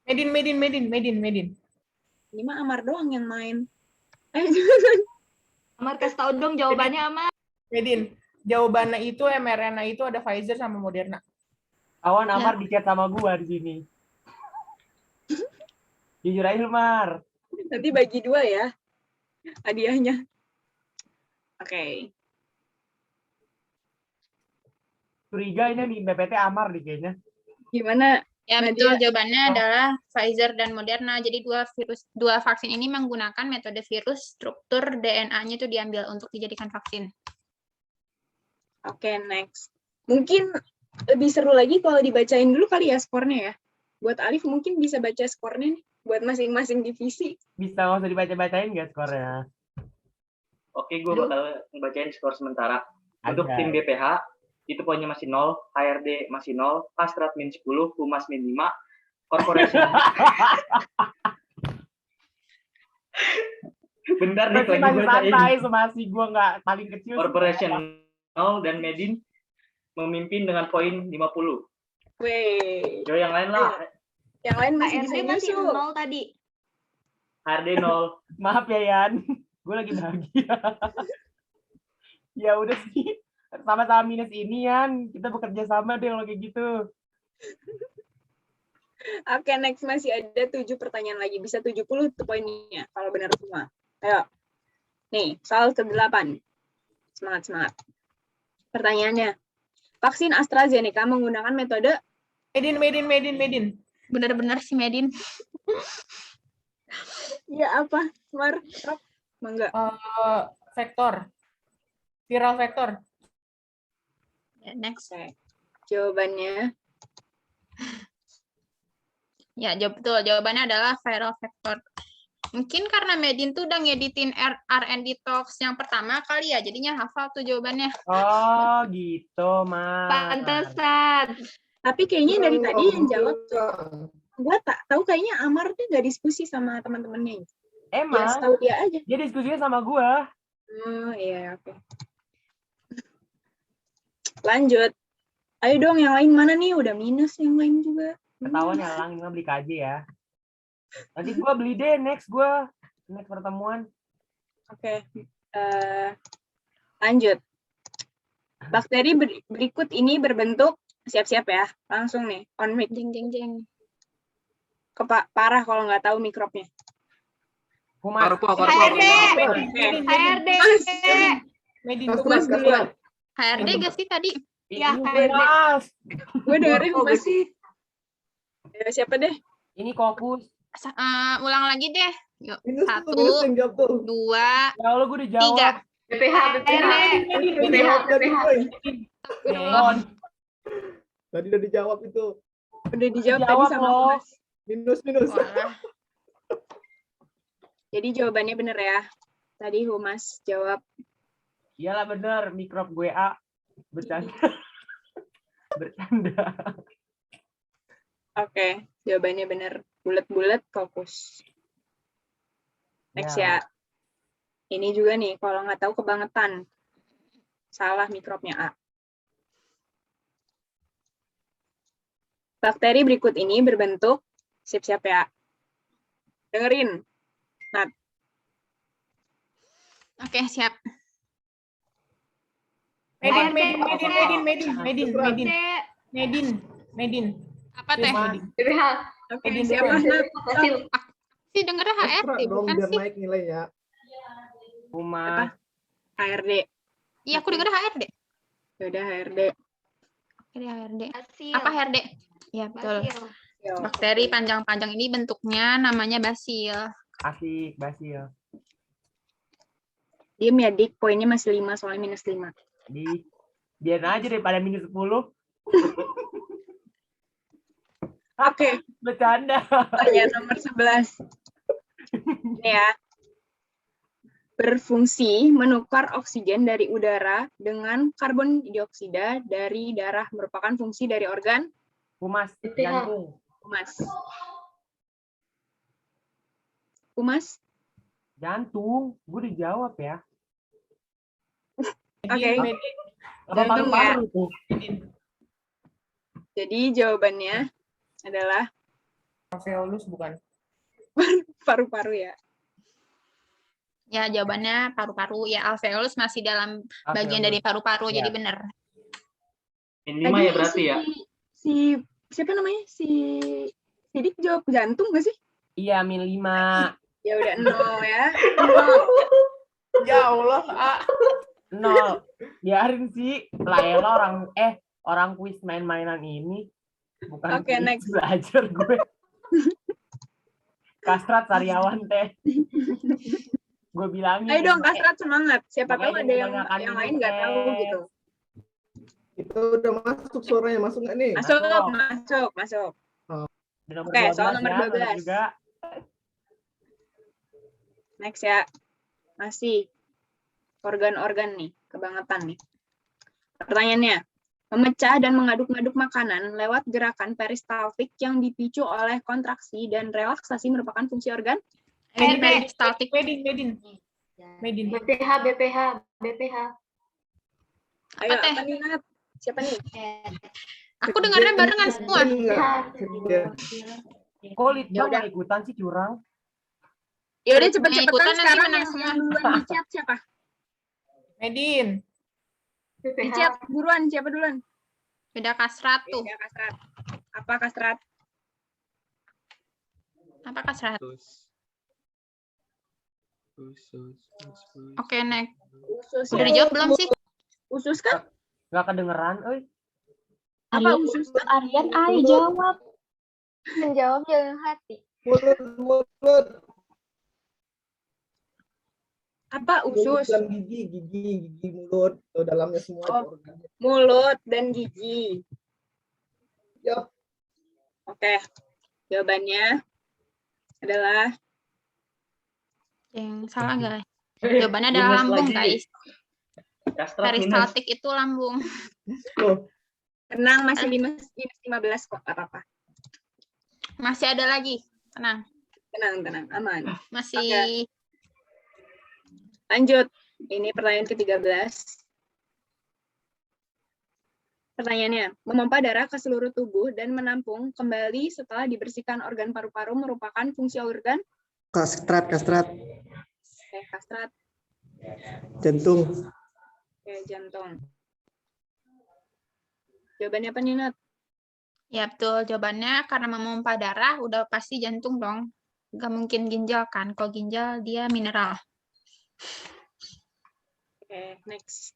Medin. Ini mah Amar doang yang main. Amar kasih tau dong jawabannya, Amar. Medin. Jawabannya itu mRNA itu ada Pfizer sama Moderna. Awan Amar di chat sama gua di sini. Jujur aja Mar. Nanti bagi 2 ya hadiahnya. Oke. Curiga ini di PPT Amar nih kayaknya. Gimana? Ya, Nadia? betul. Jawabannya adalah Pfizer dan Moderna. Jadi dua vaksin ini menggunakan metode virus, struktur DNA-nya itu diambil untuk dijadikan vaksin. Oke, next. Mungkin lebih seru lagi kalau dibacain dulu kali ya skornya ya. Buat Alif mungkin bisa baca skornya nih buat masing-masing divisi. Bisa nggak usah dibaca-bacain nggak skornya? Oke, gue bakal ngebacain skor sementara. Untuk Ada. tim BPH, itu poinnya masih 0, HRD masih 0, Kastrat -10, Humas -5, Corporation. Bentar nih, Masih lagi bacain. santai, semasi gue nggak paling kecil. Corporation 0 dan Medin memimpin dengan poin 50. Weh. Yo, yang lain lah. Yang lain masih bisa HRD masih nyusul. 0 tadi. HRD 0. Maaf ya Yan, gue lagi bahagia. Ya udah sih, sama-sama minus ini Yan, kita bekerja sama deh kalau kayak gitu. Oke, next masih ada 7 pertanyaan lagi. Bisa 70 tuh poinnya kalau benar semua. Ayo. Nih, soal ke-8. Semangat. Pertanyaannya. Vaksin AstraZeneca menggunakan metode Medin. Benar-benar si Medin. ya apa? Mar, Mangga. Vektor. Viral vektor. Ya, next. Oke. Jawabannya Ya, betul. Jawabannya adalah viral vector. Mungkin karena Medin tuh udah ngeditin R&D Talks yang pertama kali ya, jadinya hafal tuh jawabannya. Oh, gitu, Mas. Pantesan. Tapi kayaknya dari tadi yang jawab gue tak tahu kayaknya Amar tuh nggak diskusi sama teman-temannya. Emang? Ya, tahu dia aja. Dia diskusinya sama gue. Oh iya, oke. Lanjut. Ayo dong, yang lain mana nih? Udah minus yang lain juga. Ketahuan ya, Lang, ini beli KJ ya. Nanti gue beli deh next pertemuan. Oke. Lanjut. Bakteri berikut ini berbentuk, siap-siap ya, langsung nih, on mic. Jeng. Parah kalau nggak tahu mikrobnya. HRD. Humas duluan. HRD gak sih tadi? Ya, Mas. Gue dengerin Humas sih. Ya, siapa deh? Ini Kokus. Ulang lagi deh. Yuk, Minus 1, yang jawab tuh. 2, Ya Allah, gue udah jawab. 3. Tadi udah dijawab itu. Udah dijawab tadi sama Humas. Minus. Jadi jawabannya bener ya. Tadi Humas jawab. Iyalah bener, mikrob gue A. Bercanda. Oke, jawabannya bener. Bulet-bulet fokus. Next ya. Ini juga nih, kalau nggak tahu kebangetan. Salah mikrobnya A. Bakteri berikut ini berbentuk, siap-siap ya. Dengerin. Nat. Oke, siap. Medin. Apa teh? BPH. Oke, siapa Nat? Sih dengernya HRD, dong bukan biar sih? naik nilainya. Humas. HRD. Iya, aku dengernya HRD. Yaudah HRD. Oke, HRD. Basil. Apa HRD? Ya, betul. Basil. Bakteri panjang-panjang ini bentuknya namanya basil. Asik, Basil. Diem ya, Dik. Poinnya masih 5, soalnya minus 5. Biar aja daripada minus 10. Oke. Bercanda. Pertanyaan nomor 11. Ini ya. Berfungsi menukar oksigen dari udara dengan karbon dioksida dari darah merupakan fungsi dari organ Humas, jantung. Humas? Jantung, gue dijawab ya. Oke. Apa paru-paru tuh? Jadi jawabannya adalah Alveolus bukan? paru-paru ya. Ya, jawabannya paru-paru. Ya, alveolus masih dalam bagian dari paru-paru, jadi benar. Ini 5 ya berarti ya? Si siapa namanya? Si Sidik jawab jantung nggak sih? Iya, min 5. Ya udah 0 ya. Ya Allah, 0. Biarin sih. Laila orang kuis main-mainan ini. Bukan Oke, next. Belajar gue. Kastrat Sariawan teh. Gue bilangin. Ayo dong, Kastrat semangat. Siapa tahu Makanya ada yang kebanyakan lain nggak tahu gitu. Itu udah masuk suaranya, masuk nggak nih? Masuk. Oke, soal nomor 12. Juga. Next ya. Masih organ-organ nih, kebangetan nih. Pertanyaannya, memecah dan mengaduk-aduk makanan lewat gerakan peristaltik yang dipicu oleh kontraksi dan relaksasi merupakan fungsi organ? Peristaltik. Medin. BPH. Ayo, apa nih, Nat? Siapa nih? Aku dengarnya barengan semua. Kok Litbang nggak ikutan sih, curang? Ya udah cepet-cepetan ikutan, nanti sekarang menang yang semua. duluan di chat siapa? Medin. Di chat buruan siapa duluan? Beda Kastrat tuh. Beda Kastrat. Apa Kastrat? Apa Kasrat? Oke, next. Usus Udah ya. dijawab belum sih? Usus kan? Nggak kedengeran, Apa Aryan, usus? Aryan, ayo jawab. Menjawab jalan hati. Mulut. Apa Mulut usus? dan gigi mulut. Tuh, dalamnya semua itu organ. Mulut dan gigi. Yap. Oke. Jawabannya adalah Yang salah guys. Jawabannya adalah Minus lambung lagi. guys. Kastrat minus. Peristaltik itu lambung. tenang, masih minus 15 kok, nggak apa-apa. Masih ada lagi. Tenang. Tenang, aman. Masih. Lanjut. Ini pertanyaan ke-13. Pertanyaannya, memompa darah ke seluruh tubuh dan menampung kembali setelah dibersihkan organ paru-paru merupakan fungsi organ? Kastrat. Oke, kastrat. Jantung. Oke, jantung. Jawabannya apa nih, Nat? Ya betul. Jawabannya karena memompa darah udah pasti jantung dong. Gak mungkin ginjal kan. Kalau ginjal dia mineral. Oke, next.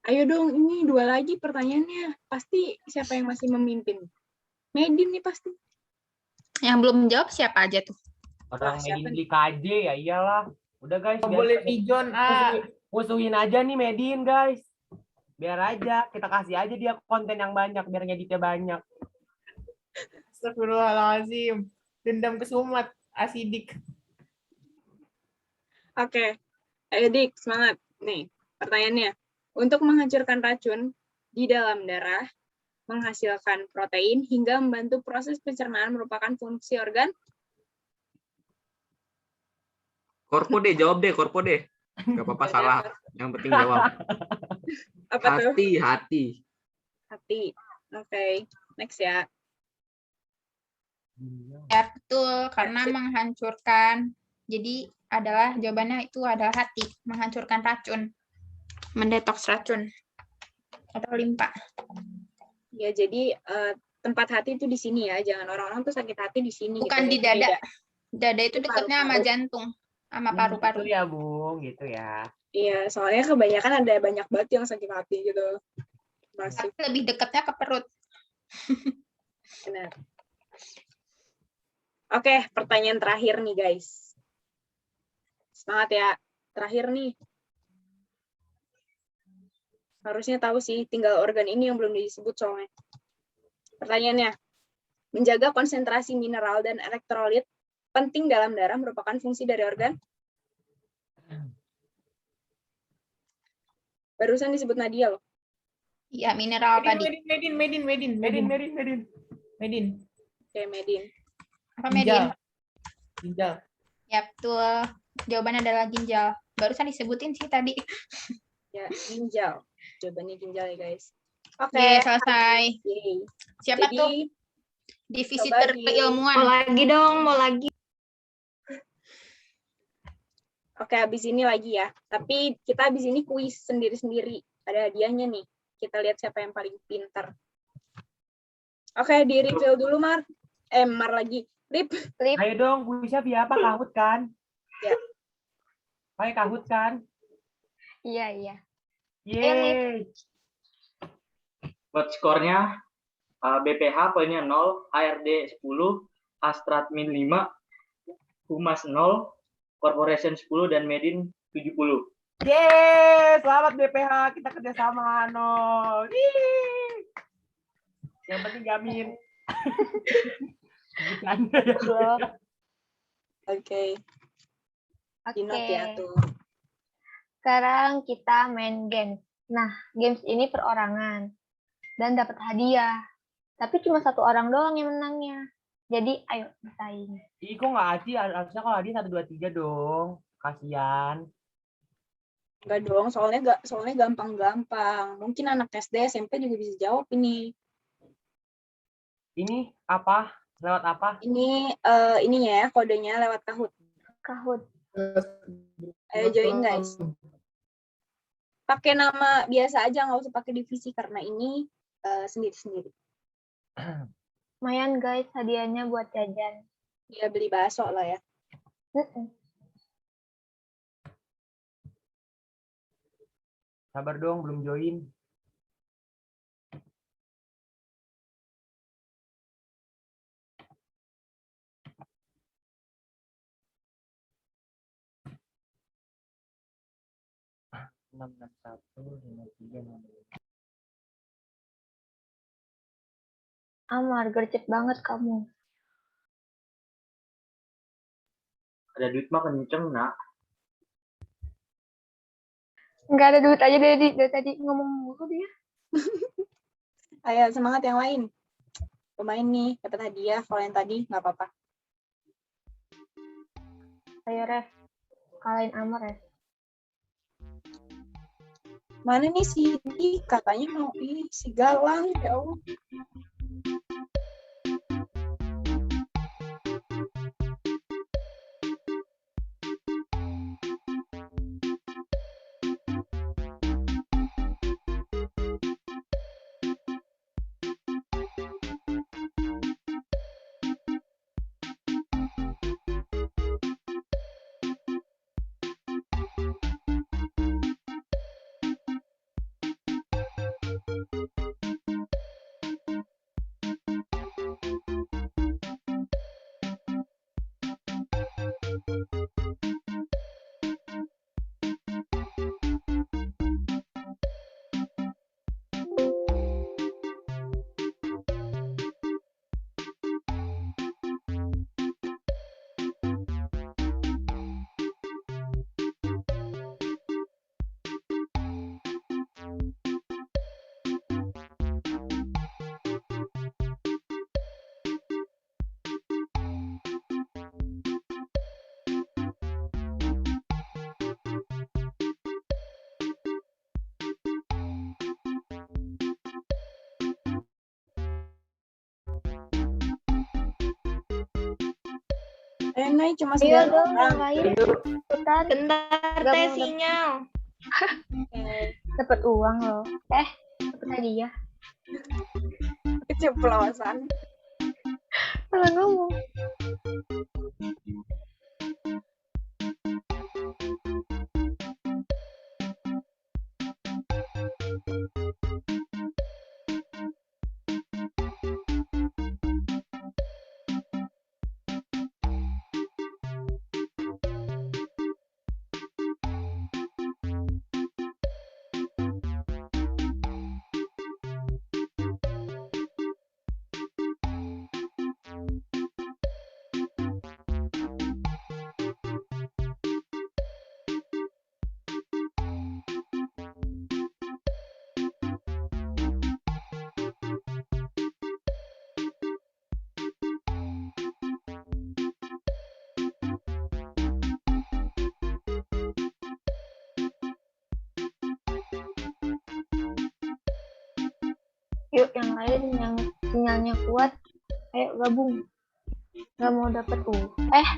Ayo dong, ini 2 lagi pertanyaannya. Pasti siapa yang masih memimpin? Medin nih pasti. Yang belum menjawab siapa aja tuh? Orang siapa Medin beli KJ, ya iyalah. Udah guys, Nggak boleh pijon, musuhin aja nih Medin guys. Biar aja, kita kasih aja dia konten yang banyak, biar ngeditnya banyak. Astagfirullahaladzim. Dendam kesumat, asidik. Oke. Ayo Dik, semangat. Nih, pertanyaannya. Untuk menghancurkan racun di dalam darah, menghasilkan protein, hingga membantu proses pencernaan merupakan fungsi organ? Korpo deh, jawab deh, korpo deh. Gak apa-apa salah. Yang penting jawab. Apa tuh? Hati. Oke. Next ya. Ya betul. Karena menghancurkan. Jadi jawabannya itu adalah hati. Menghancurkan racun. Mendetoks racun. Atau limpa. Ya, jadi tempat hati itu di sini ya. Jangan orang-orang tuh sakit hati di sini. Bukan gitu. di dada. Beda. Dada itu dekatnya sama jantung. Sama paru-paru. Gitu ya, Bung. Gitu ya. Iya, soalnya kebanyakan ada banyak banget yang sakit hati gitu. Masih. Tapi lebih dekatnya ke perut. Benar. Oke, pertanyaan terakhir nih, guys. Semangat ya. Terakhir nih. Harusnya tahu sih, tinggal organ ini yang belum disebut soalnya. Pertanyaannya, menjaga konsentrasi mineral dan elektrolit penting dalam darah merupakan fungsi dari organ? Barusan disebut Nadia loh. Iya, mineral tadi. Medin. Oke, Medin. Apa Medin? Ginjal. Ya, betul. Jawabannya adalah ginjal. Barusan disebutin sih tadi. Ya, ginjal. Jawabannya ginjal ya, guys. Oke. Selesai. Siapa Jadi, tuh? Divisi coba keilmuan. Mau lagi dong, mau lagi. Oke, habis ini lagi ya. Tapi kita habis ini kuis sendiri-sendiri. Ada hadiahnya nih. Kita lihat siapa yang paling pintar. Oke, di reveal dulu, Mar. Mar lagi. Lip. Ayo dong, kuisnya via apa? Kahut kan? Ya. Pakai kahut kan? Iya. Yeay. Buat skornya, BPH poinnya 0, HRD 10, Astrat min 5, Humas 0, Corporation 10, dan Medin 70. Yeay, selamat BPH, kita kerjasama, no. Yang penting jamin. Oke. Ya, tuh. Sekarang kita main games. Nah, games ini perorangan dan dapat hadiah. Tapi cuma 1 orang doang yang menangnya. Jadi, ayo bersaing. Ih, kok nggak Adi? Harusnya kalau Adi 1, 2, 3 dong. Kasian. Enggak dong, soalnya gampang-gampang. Mungkin anak SD, SMP juga bisa jawab ini. Ini apa? Lewat apa? Ini ininya ya, kodenya lewat Kahoot. Ayo join, guys. Pakai nama biasa aja, nggak usah pakai divisi karena ini sendiri-sendiri. Lumayan guys, hadiahnya buat jajan. Ya beli bakso lah ya. Sabar dong, belum join. Enam enam satu lima tiga enam. Amar, gercep banget kamu. Ada duit mah kenceng, nak. Nggak ada duit aja dari tadi ngomong mulu dia. Ayo semangat yang lain. Lumayan nih, dapat hadiah. Kalau yang tadi nggak apa-apa. Ayo Ref, kalahin Amar ya. Mana nih si Didi? Katanya mau si Galang. Ya Allah. Nay cuma Ayo 9 dong, orang. yang lain. Ikutan. Bentar, Nggak teh mau sinyal. Dapat uang loh. Dapat hadiah. Keceplosan. Salah ngomong. Yuk yang lain yang sinyalnya kuat, ayo gabung. Nggak mau dapat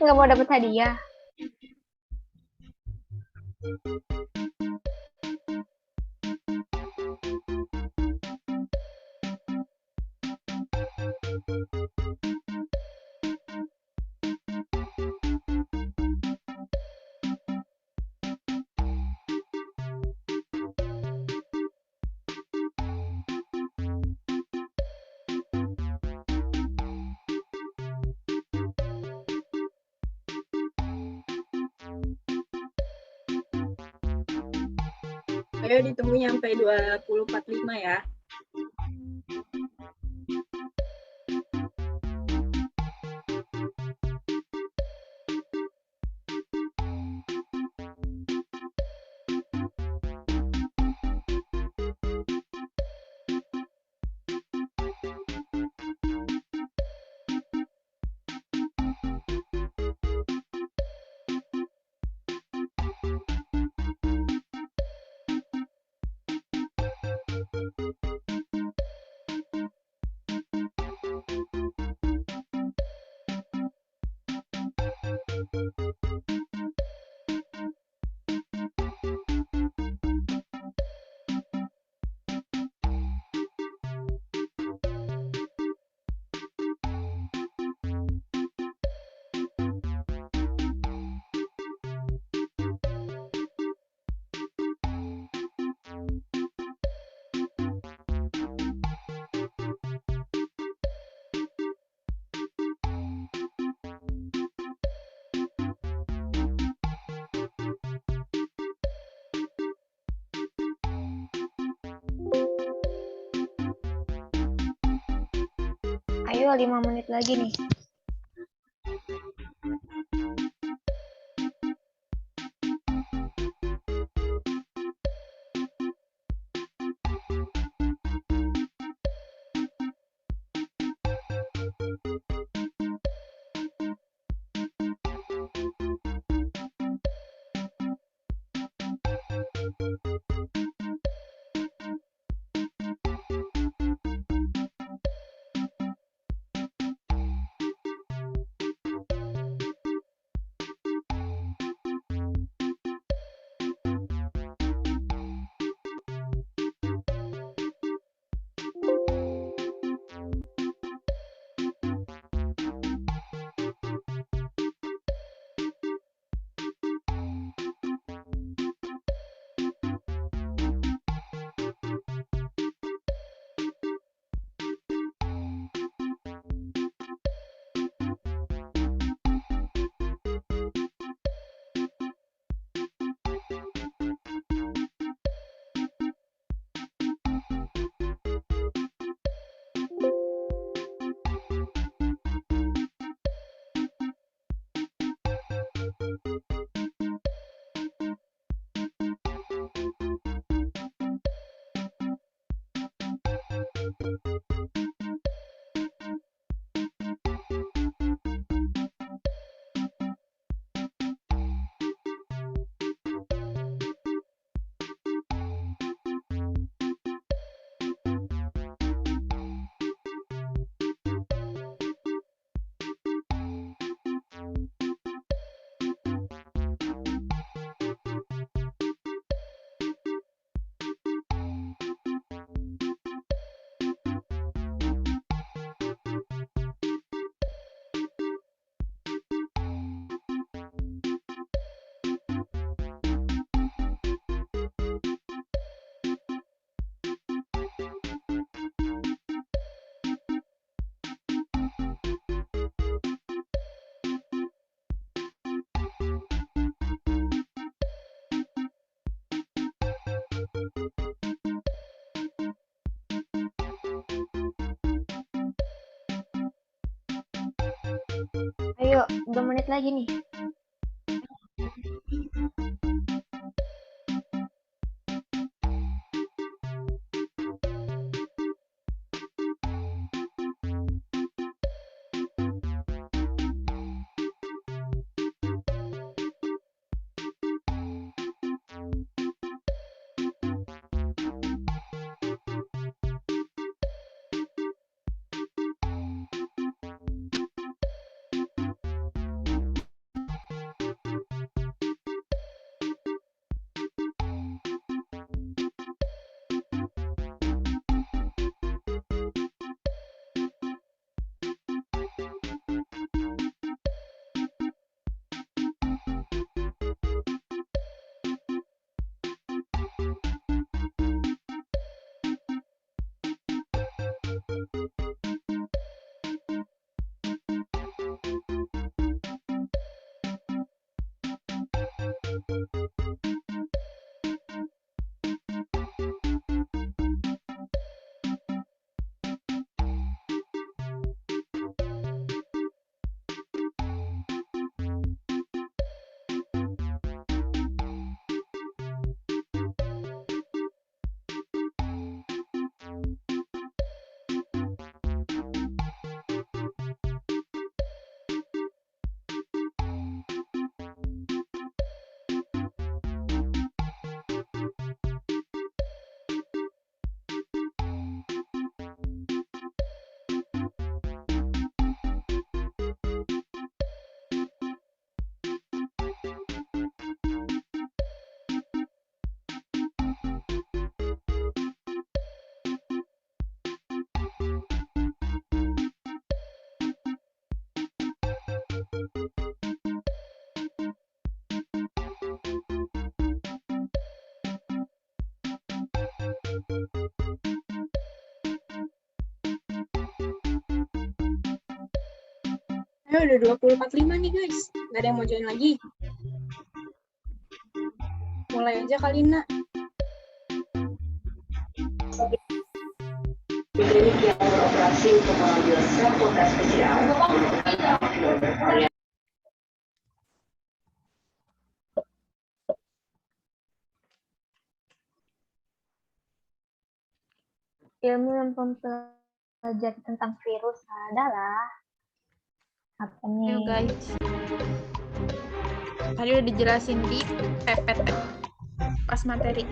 nggak mau dapat hadiah. Ayo ditunggu sampai 2045 ya. Ayo 5 menit lagi nih. Ayo, 2 menit lagi nih. Ayo udah 20.45 nih guys. Gak ada yang mau join lagi. Mulai aja kali, Nak. di klinik yang beroperasi untuk mengambil sampel tes PCR. Ilmu yang mempelajari tentang virus adalah apa nih? Ayo guys. Tadi udah dijelasin di PPT pas materi.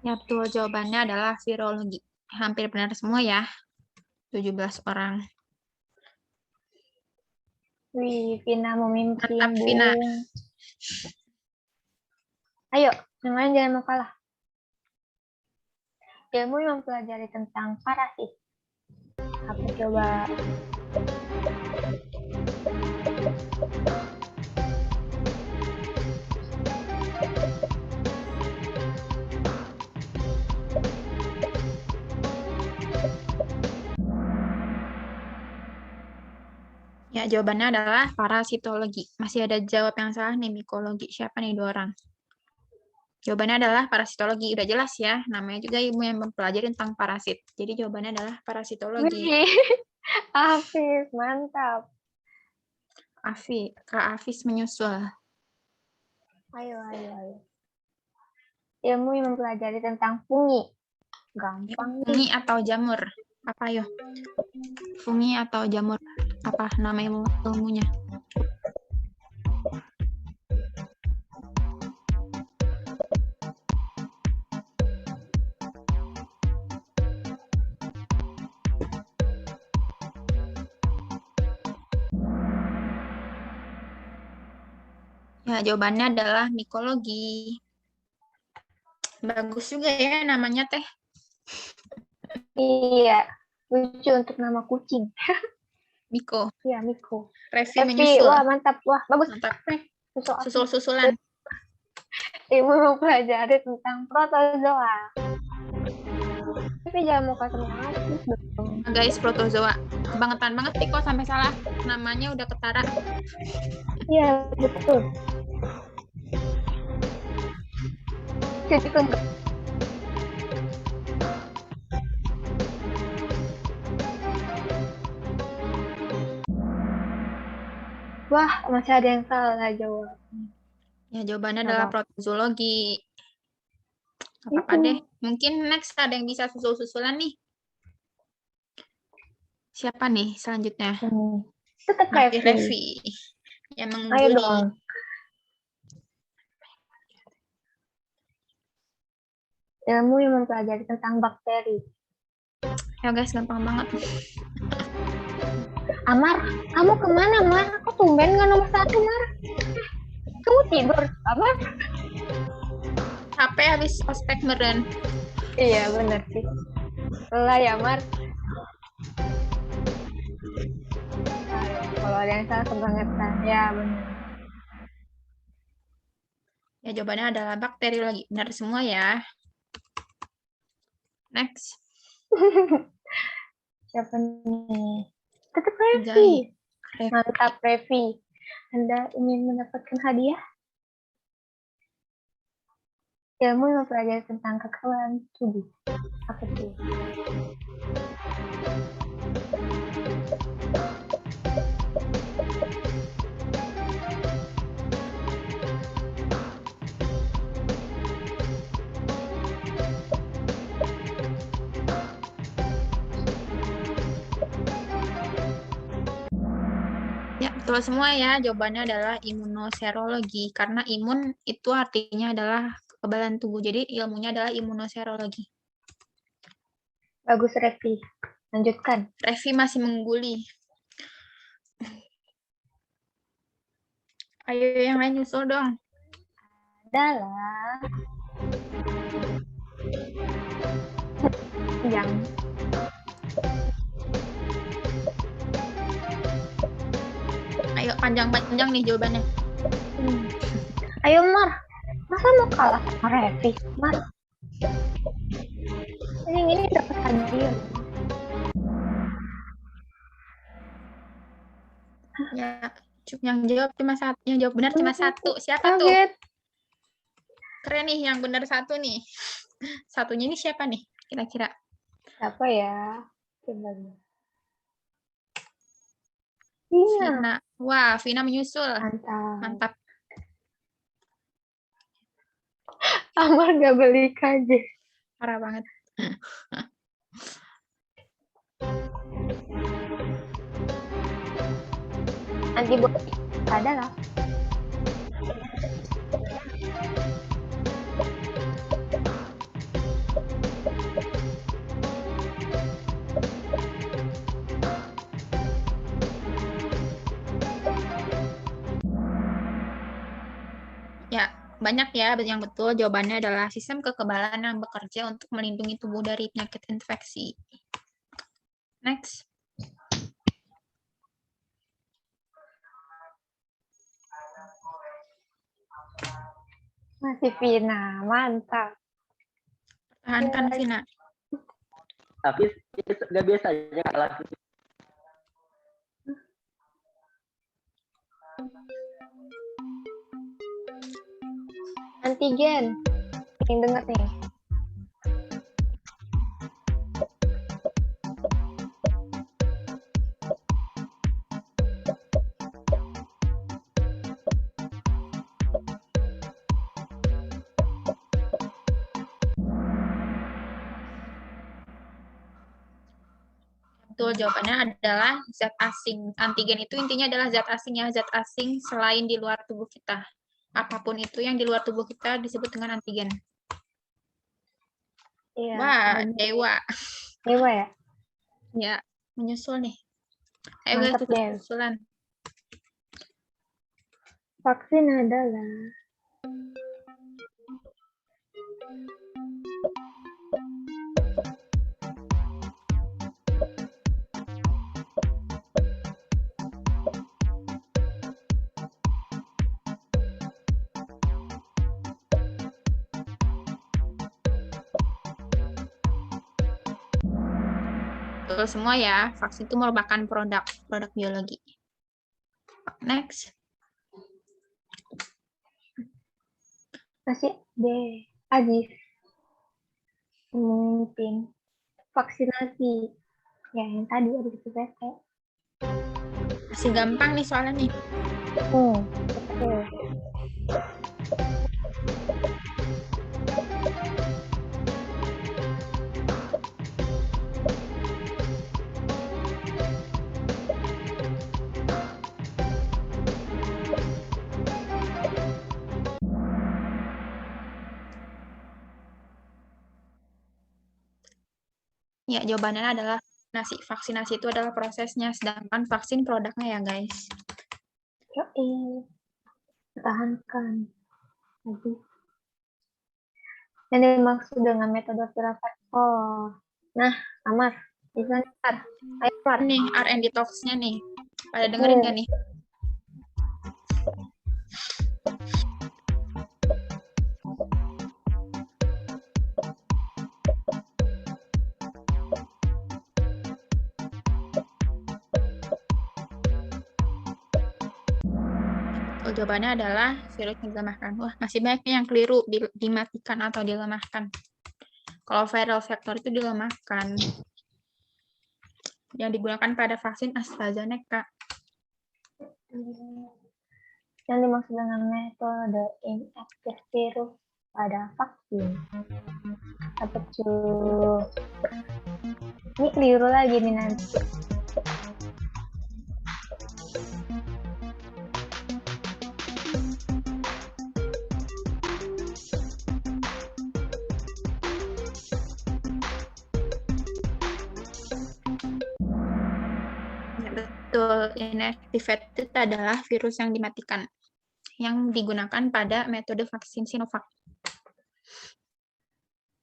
Ya betul, jawabannya adalah virologi. Hampir benar semua ya. 17 orang. Wih, Vina memimpin. Mantap, Vina. Ayo, yang lain jangan mau kalah. Ilmu yang mempelajari tentang parasit. Apa coba? Ya, jawabannya adalah parasitologi. Masih ada jawab yang salah nih, mikologi. Siapa nih 2 orang? Jawabannya adalah parasitologi. Udah jelas ya, namanya juga ilmu yang mempelajari tentang parasit. Jadi jawabannya adalah parasitologi. Wih, Afis, mantap. Kak Afis menyusul. Ayo. Ilmu yang mempelajari tentang fungi. Gampang. Fungi atau jamur? Apa yo? Fungi atau jamur? Apa nama ilmunya? Ya, jawabannya adalah mikologi. Bagus juga ya namanya teh. Iya, lucu untuk nama kucing. Miko. Iya, Miko. Revi menyusul. Wah, mantap. Wah, bagus. Mantap. Susul-susulan. Ilmu mempelajari tentang protozoa. Tapi jangan mau semangat dong. Guys, protozoa. Kebangetan banget sih kok sampai salah. Namanya udah ketara. Iya, betul. Jadi wah, masih ada yang salah jawab. Ya, jawabannya adalah protozoologi. Apa-apa deh. Mungkin next ada yang bisa susul-susulan nih. Siapa nih selanjutnya? Tetap Revi. Yang mengungguli. Ayo dong. Ilmu yang mempelajari tentang bakteri. Ya guys, gampang banget. Amar, kamu kemana, Mar? Aku tumben nggak nomor 1, Mar. Kamu tidur, Amar? HP habis ospek meren. Iya, bener sih. Lelah ya, Mar. Kalau ada yang salah kebangetan, ya bener. Ya, jawabannya adalah bakteriologi. Benar semua ya. Next. Siapa nih? Tetap Revi. Mantap, Revi. Anda ingin mendapatkan hadiah? Ilmu yang mempelajari tentang kekebalan tubuh. Apa itu? Ya, betul semua ya. Jawabannya adalah imunoserologi. Karena imun itu artinya adalah kekebalan tubuh. Jadi ilmunya adalah imunoserologi. Bagus, Revi. Lanjutkan. Revi masih mengungguli. Ayo yang lain nyusul dong. Adalah yang ayo panjang-panjang nih jawabannya. Ayo, Mar. Masa mau kalah sama Revi, Mar? dapat hadiah. Ya, yang jawab cuma satu, yang jawab benar cuma satu. Siapa tuh? Kaget. Keren nih, yang benar satu nih. Satunya ini siapa nih? Kira-kira. Siapa ya? Coba. Vina. Vina. Wah, Vina menyusul. Mantap. Mantap. Amar gak beli kaget. Parah banget. Antibody ada lah. Ya, banyak ya yang betul. Jawabannya adalah sistem kekebalan yang bekerja untuk melindungi tubuh dari penyakit infeksi. Next. Masih Vina, mantap. Pertahankan Vina. Tapi nggak biasanya kalah. Antigen. Yang denger nih. Betul, jawabannya adalah zat asing. Antigen itu intinya adalah zat asing ya, zat asing selain di luar tubuh kita. Apapun itu yang di luar tubuh kita disebut dengan antigen. Iya. Wah, Dewa. Dewa ya? Ya, menyusul nih. Ayo Mantap, guys, Dew. susulan. Vaksin adalah Betul semua ya, vaksin itu merupakan produk biologi. Next. masih Aziz. Memimpin vaksinasi. Ya, yang tadi ada di PPT. Masih gampang nih soalnya nih. Betul. Ya, jawabannya adalah vaksinasi itu adalah prosesnya, sedangkan vaksin produknya ya guys. Yoi. Pertahankan. Lagi. Yang dimaksud dengan metode Pirapat. Oh. Nah, Amar. Bisa ntar. Ayo, Amar. Nih, R&D Talks-nya nih. Pada dengerin nggak nih? Jawabannya adalah virus yang dilemahkan. Wah, masih banyak yang keliru, dimatikan atau dilemahkan. Kalau viral vector itu dilemahkan. Yang digunakan pada vaksin AstraZeneca. Yang dimaksud dengan metode inaktif virus pada vaksin. Apa tuh? Ini keliru lagi nih nanti. Betul, inactivated adalah virus yang dimatikan, yang digunakan pada metode vaksin Sinovac.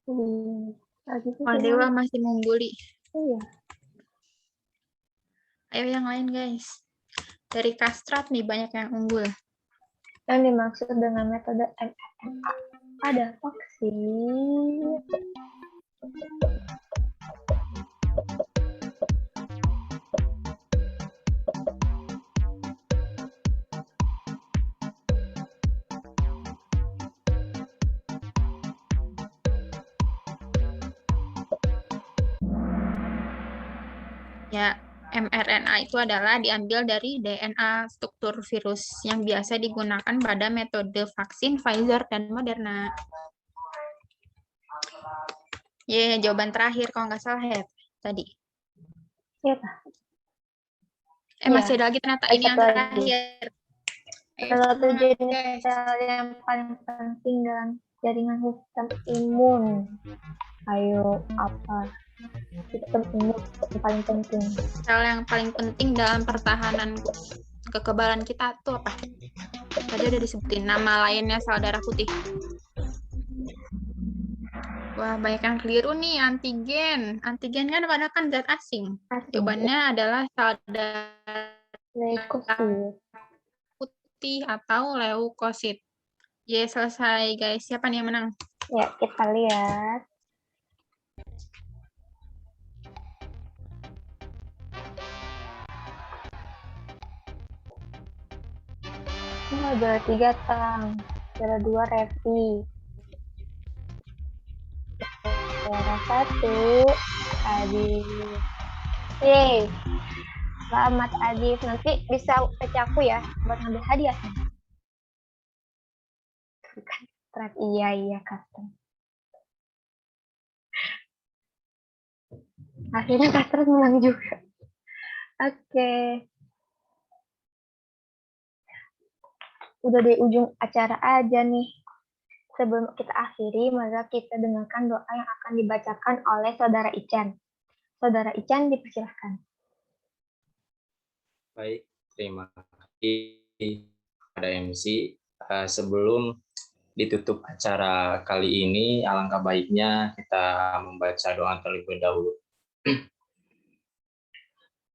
Wah, Dewa masih mengungguli. Iya. Ayo yang lain guys. Dari Kastrat nih banyak yang unggul. Yang dimaksud dengan metode mRNA pada vaksin. Ya, mRNA itu adalah diambil dari DNA struktur virus yang biasa digunakan pada metode vaksin Pfizer dan Moderna. Ya, jawaban terakhir kalau nggak salah ya tadi. Iya. Masih ada lagi ternyata ini yang terakhir. Suatu jenis sel yang paling penting dalam jaringan sistem imun. Ayo, apa? Sistem imun yang paling penting. Sel yang paling penting dalam pertahanan kekebalan kita tuh apa? Tadi udah disebutin nama lainnya sel darah putih. Wah, banyak yang keliru nih, antigen. Antigen kan padahal kan zat asing. Jawabannya adalah sel darah putih atau leukosit. Ya, selesai guys. Siapa nih yang menang? Ya, kita lihat. Juara 3 Tang, juara 2 Revi, juara 1 Adif. Yeay, selamat Adif. Nanti bisa cek aku ya buat ngambil hadiah. Iya custom. Akhirnya custom menang juga. Oke. Udah di ujung acara aja nih. Sebelum kita akhiri, maka kita dengarkan doa yang akan dibacakan oleh Saudara Ican. Saudara Ican, dipersilahkan. Baik, terima kasih pada MC. Sebelum ditutup acara kali ini, alangkah baiknya kita membaca doa terlebih dahulu.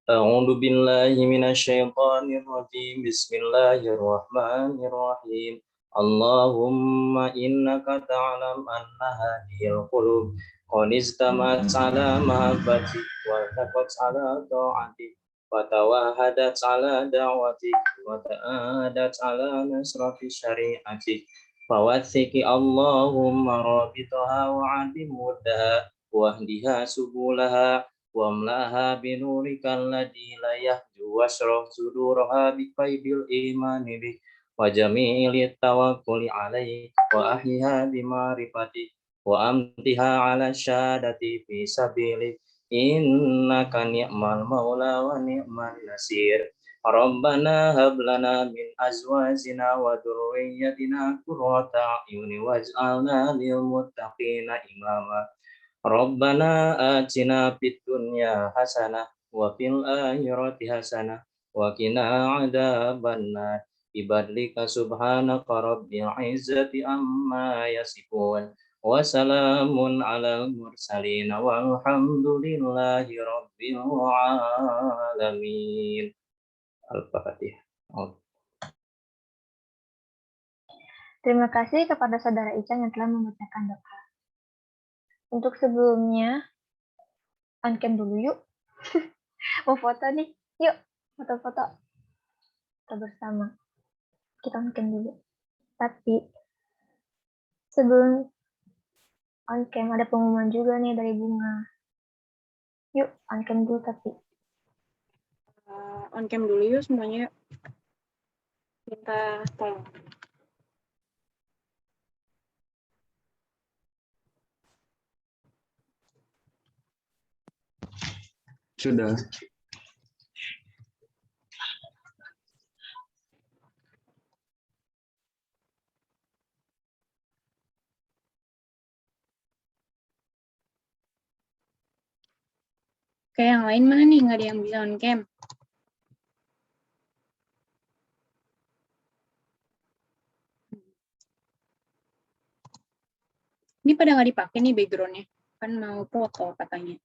A'udzu billahi minasyaitonir rajim. Bismillahirrahmanirrahim. Allahumma innaka ta'lam anna hadhil qulub qad istamat 'ala mahabbatik wa taqat 'ala ta'atik wa tawahadat 'ala da'watik wa ta'adat 'ala nasrati syari'atik. Fawathiki Allahumma rabitaha wa 'adim muddaha wahdiha subulaha wamlaha binurikal ladzi la yahju wasrah suduraha biqaidil imani bik wa jami'il tawakkuli alaik wa ahliha bima'rifati wa amtiha ala syadati fi sabilik innaka ni'mal maula wa ni'mal nasir. Rabbana hab lana min azwajina wa dhurriyyatina qurrata a'yun waj'alna lil muttaqina imama. Rabbana atina fid dunya hasanah wa fil akhirati hasanah wa qina adzabannar. Bibadlika subhanaka rabbil izzati amma yasifun wa salamun alal mursalin walhamdulillahi rabbil alamin. Al-Fatihah. Terima kasih kepada Saudara Ican yang telah membacakan doa. Untuk sebelumnya, on cam dulu yuk. Mau foto nih, yuk foto-foto kita bersama. Kita on cam dulu. Tapi sebelum on cam ada pengumuman juga nih dari Bunga. Yuk on cam dulu tapi. On cam dulu yuk semuanya. Minta tolong. Sudah. Oke, yang lain mana nih? Nggak ada yang bisa on cam. Ini pada nggak dipakai nih background-nya. Kan mau foto katanya.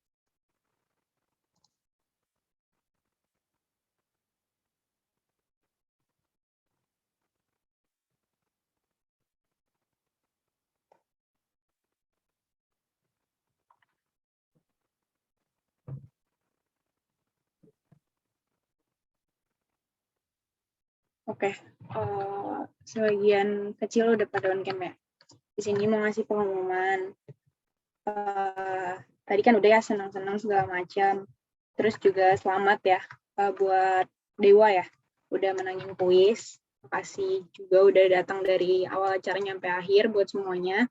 Oke, sebagian kecil udah pada on cam ya. Di sini mau ngasih pengumuman. Tadi kan udah ya senang-senang segala macam. Terus juga selamat ya buat Dewa ya, udah menangin kuis. Makasih juga udah datang dari awal acara sampai akhir buat semuanya.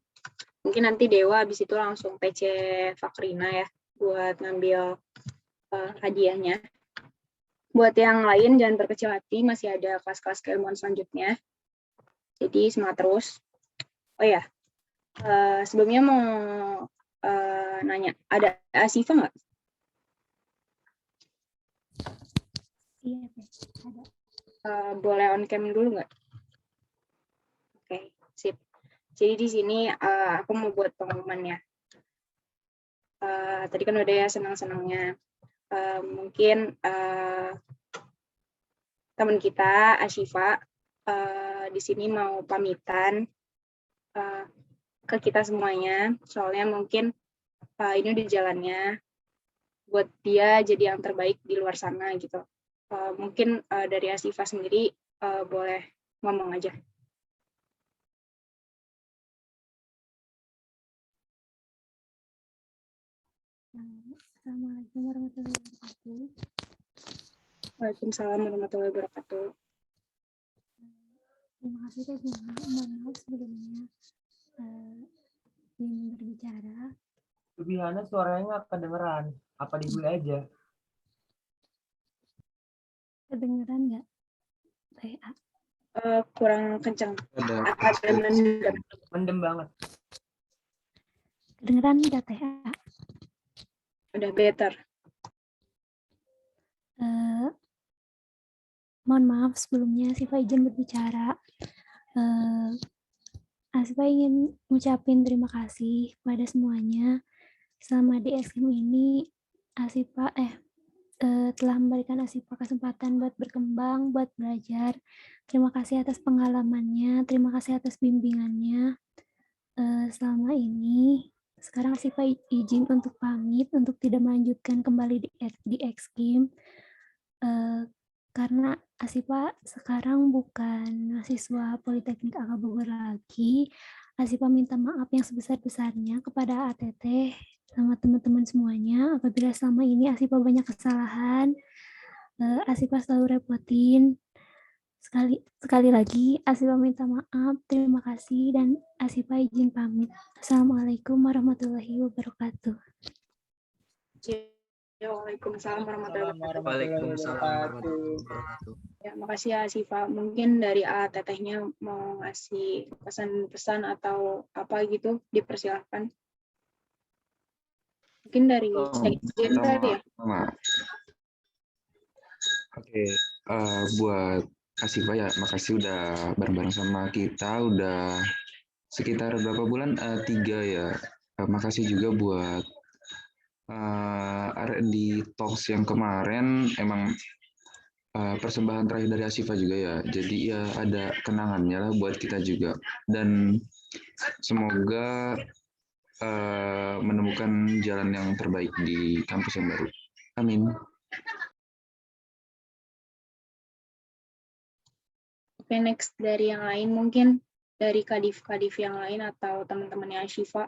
Mungkin nanti Dewa habis itu langsung PC Fakrina ya buat ngambil hadiahnya. Buat yang lain jangan berkecil hati, masih ada kelas-kelas keilmuan selanjutnya. Jadi semangat terus. Oh ya, sebelumnya mau nanya, ada Asifa nggak? Iya, ada. Boleh on cam dulu nggak? Oke, sip. Jadi di sini aku mau buat pengumuman ya. Tadi kan udah ya senang-senangnya. Mungkin teman kita Ashifa di sini mau pamitan ke kita semuanya. Soalnya mungkin ini udah jalannya buat dia jadi yang terbaik di luar sana gitu. Mungkin dari Ashifa sendiri boleh ngomong aja. Assalamualaikum warahmatullahi wabarakatuh. Waalaikumsalam warahmatullahi wabarakatuh. Terima kasih Teh Bunga. Mohon maaf sebelumnya ingin berbicara. Lebihana suaranya nggak kedengeran. Apa di gue aja? Kedengeran nggak? Teh A? Kurang kencang. Ada mendem banget. Kedengeran nggak Teh A? Udah better. Mohon maaf sebelumnya Siva izin berbicara. Siva ingin ngucapin terima kasih kepada semuanya. Selama di SKM ini Asifa telah memberikan Asifa kesempatan buat berkembang, buat belajar. Terima kasih atas pengalamannya, terima kasih atas bimbingannya selama ini. Sekarang Asifa izin untuk pamit, untuk tidak melanjutkan kembali di XKIM, karena Asifa sekarang bukan mahasiswa Politeknik Angga Bogor lagi. Asifa minta maaf yang sebesar-besarnya kepada ATT sama teman-teman semuanya apabila selama ini Asifa banyak kesalahan, Asifa selalu repotin. Sekali lagi Asifa minta maaf, terima kasih, dan Asifa izin pamit. Assalamualaikum warahmatullahi wabarakatuh. Waalaikumsalam warahmatullahi Waalaikumsalam warahmatullahi wabarakatuh. Ya, makasih ya Siva. Mungkin dari tetehnya mau ngasih pesan-pesan atau apa gitu, dipersilahkan. Mungkin dari sekjen kali ya. Oke, buat Asifa ya, makasih udah bareng-bareng sama kita, udah sekitar berapa bulan? 3 ya. Makasih juga buat R&D Talks yang kemarin, emang persembahan terakhir dari Asifa juga ya. Jadi ya ada kenangannya lah buat kita juga. Dan semoga menemukan jalan yang terbaik di kampus yang baru. Amin. Oke, next dari yang lain mungkin dari kadif-kadif yang lain atau teman-temannya Ashifa.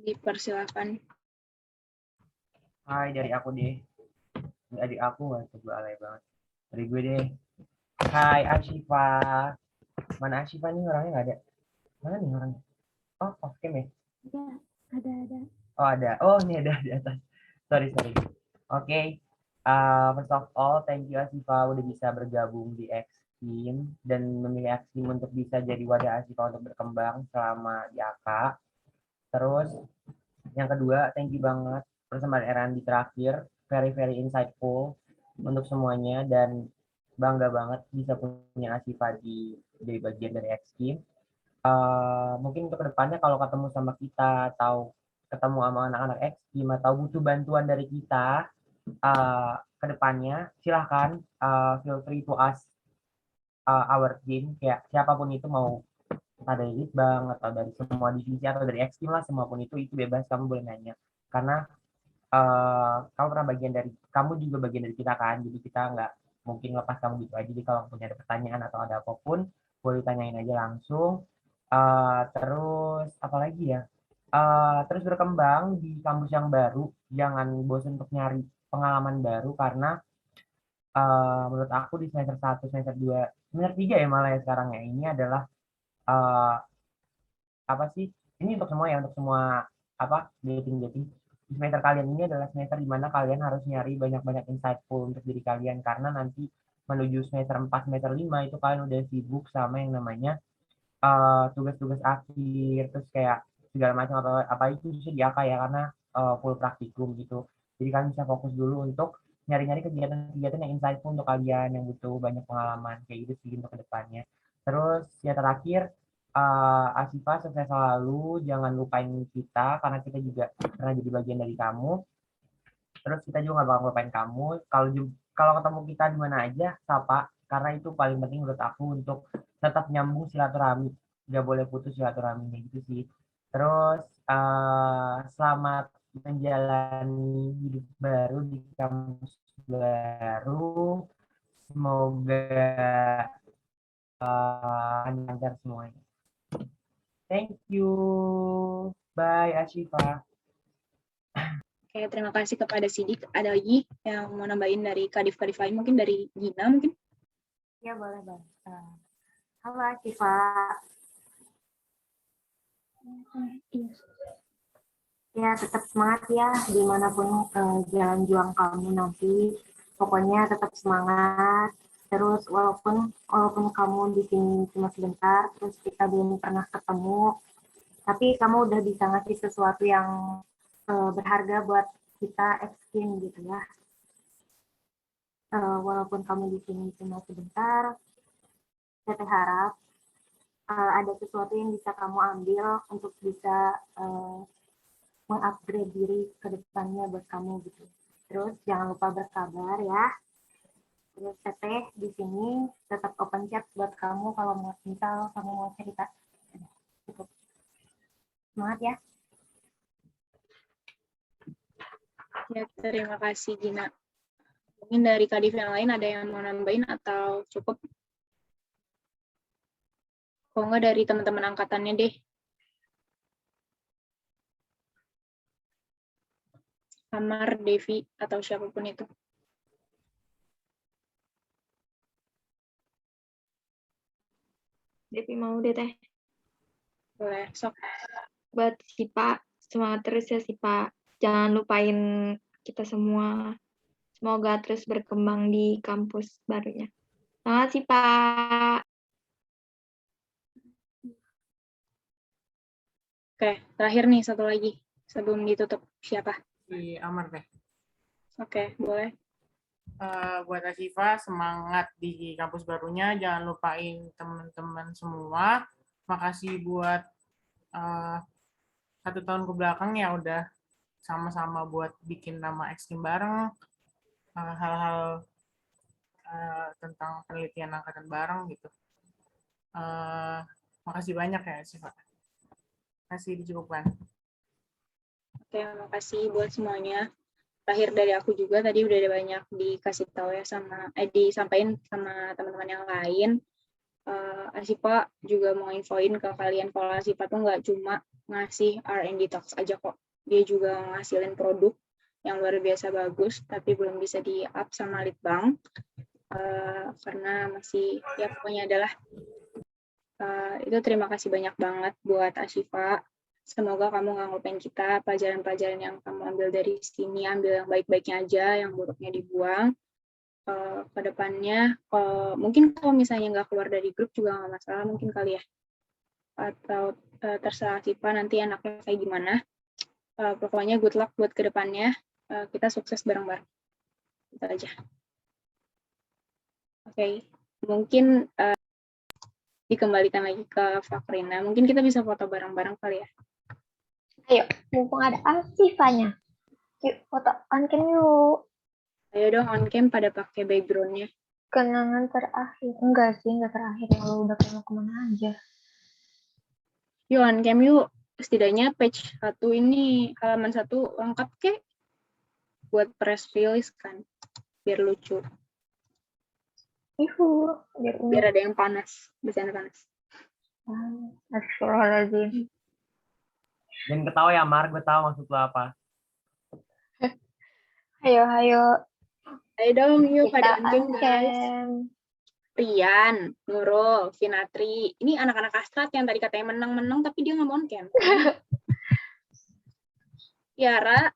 Dipersilakan. Hai, dari aku deh. Ini adik aku nggak coba alay banget. Dari gue deh. Hai Ashifa. Mana Ashifa nih, orangnya nggak ada? Mana nih orangnya? Oh, off cam ya? Ya, ada. Oh ada. Oh ini ada di atas. Sorry. Oke. First of all, thank you Ashifa udah bisa bergabung di XKIM dan memilih XKIM untuk bisa jadi wadah Ashifa untuk berkembang selama di AK. Terus yang kedua, thank you banget persembahan R&D terakhir, very insightful untuk semuanya dan bangga banget bisa punya Ashifa jadi bagian dari XKIM. Mungkin untuk kedepannya kalau ketemu sama kita atau ketemu sama anak-anak XKIM atau butuh bantuan dari kita kedepannya, silahkan feel free to ask our team, kayak siapapun itu, mau dari Litbang atau dari semua divisi atau dari XKIM lah, semua pun itu bebas, kamu boleh nanya karena kamu pernah kamu juga bagian dari kita kan, jadi kita nggak mungkin lepas kamu gitu aja. Jadi kalau punya ada pertanyaan atau ada apapun boleh tanyain aja langsung. Terus apalagi ya, terus berkembang di kampus yang baru. Jangan bosan untuk nyari pengalaman baru karena menurut aku di semester 1, semester 2, semester 3 ya malah ya sekarang ya, ini adalah apa sih? Ini untuk semua ya, untuk semua dating. Di semester kalian ini adalah semester di mana kalian harus nyari banyak-banyak insightful untuk diri kalian karena nanti menuju semester 4, semester 5 itu kalian udah sibuk sama yang namanya tugas-tugas akhir, terus kayak segala macam apa itu bisa di AK ya karena full praktikum gitu. Jadi kalian bisa fokus dulu untuk nyari-nyari kegiatan-kegiatan yang insightful untuk kalian yang butuh banyak pengalaman kayak gitu sih untuk kedepannya. Terus ya terakhir Asifa sukses selalu, jangan lupain kita karena kita juga pernah jadi bagian dari kamu. Terus kita juga nggak bakal lupain kamu. Kalau ketemu kita di mana aja, sapa karena itu paling penting menurut aku untuk tetap nyambung silaturahmi. Nggak boleh putus silaturahminya gitu sih. Terus selamat menjalani hidup baru di kampus baru. Semoga lancar semuanya. Thank you. Bye, Ashifa. Oke, terima kasih kepada Sidik. Ada lagi yang mau nambahin dari Kadif lain? Mungkin dari Gina mungkin? Ya, boleh, Bang. Halo, Ashifa. Ya, tetap semangat ya, dimanapun jalan juang kamu nanti. Pokoknya tetap semangat. Terus walaupun kamu di sini cuma sebentar, terus kita belum pernah ketemu, tapi kamu udah bisa ngasih sesuatu yang berharga buat kita X-Team gitu ya. Walaupun kamu di sini cuma sebentar, saya harap ada sesuatu yang bisa kamu ambil untuk bisa mengupgrade diri ke depannya buat kamu gitu. Terus jangan lupa berkabar ya. Terus Teteh di sini tetap open chat buat kamu kalau misal kamu mau cerita. Cukup. Semangat ya. Ya, terima kasih Gina. Mungkin dari Kadif yang lain ada yang mau nambahin atau cukup? Kalau nggak dari teman-teman angkatannya deh. Amar, Devi, atau siapapun itu. Devi mau deh Teh. Boleh, sok. Buat Sipa, semangat terus ya Sipa. Jangan lupain kita semua. Semoga terus berkembang di kampus barunya. Semangat Sipa. Oke, terakhir nih satu lagi sebelum ditutup. Siapa? Si Amar deh. Oke, boleh. Buat Ashifa, semangat di kampus barunya. Jangan lupain teman-teman semua. Makasih buat 1 tahun ke belakang ya udah sama-sama buat bikin nama X-Team bareng. Hal-hal tentang penelitian angkatan bareng gitu. Makasih banyak ya Ashifa. Masih dicukupkan. Oke, makasih buat semuanya. Terakhir dari aku juga tadi udah ada banyak dikasih tahu ya disampaikan sama teman-teman yang lain. Asifa juga mau infoin ke kalian kalau Asifa tuh nggak cuma ngasih R&D Talks aja kok. Dia juga ngasilin produk yang luar biasa bagus, tapi belum bisa di-up sama Litbang. Karena masih, ya pokoknya adalah itu terima kasih banyak banget buat Asifa. Semoga kamu nggak ngelupain kita, pelajaran-pelajaran yang kamu ambil dari sini, ambil yang baik-baiknya aja, yang buruknya dibuang. Ke depannya, mungkin kalau misalnya nggak keluar dari grup juga nggak masalah, mungkin kali ya. Atau terserah Sipa nanti anaknya kayak gimana. Pokoknya good luck buat ke depannya. Kita sukses bareng-bareng. Itu aja. Oke, mungkin dikembalikan lagi ke Fakrina. Mungkin kita bisa foto bareng-bareng kali ya. Ayo, mumpung ada Asifanya. Yuk, foto on cam yuk. Ayo dong on cam pada pakai background-nya. Kenangan terakhir. Enggak sih, enggak terakhir. Kalau udah kayak mau kemana aja. Yuk on cam yuk. Setidaknya page 1 ini, halaman 1 lengkap kek. Buat press release kan. Biar lucu. Biar ada yang panas. Bercanda panas. Astagfirullahaladzim. Jangan ketawa ya, Mar. Gue tahu maksud lo apa. Ayo. Ayo dong, yuk Kita pada on-cam, guys. on-cam. Rian, Nurul, Vinatri. Ini anak-anak Astrat yang tadi katanya menang-menang, tapi dia nggak mau on-cam. Tiara,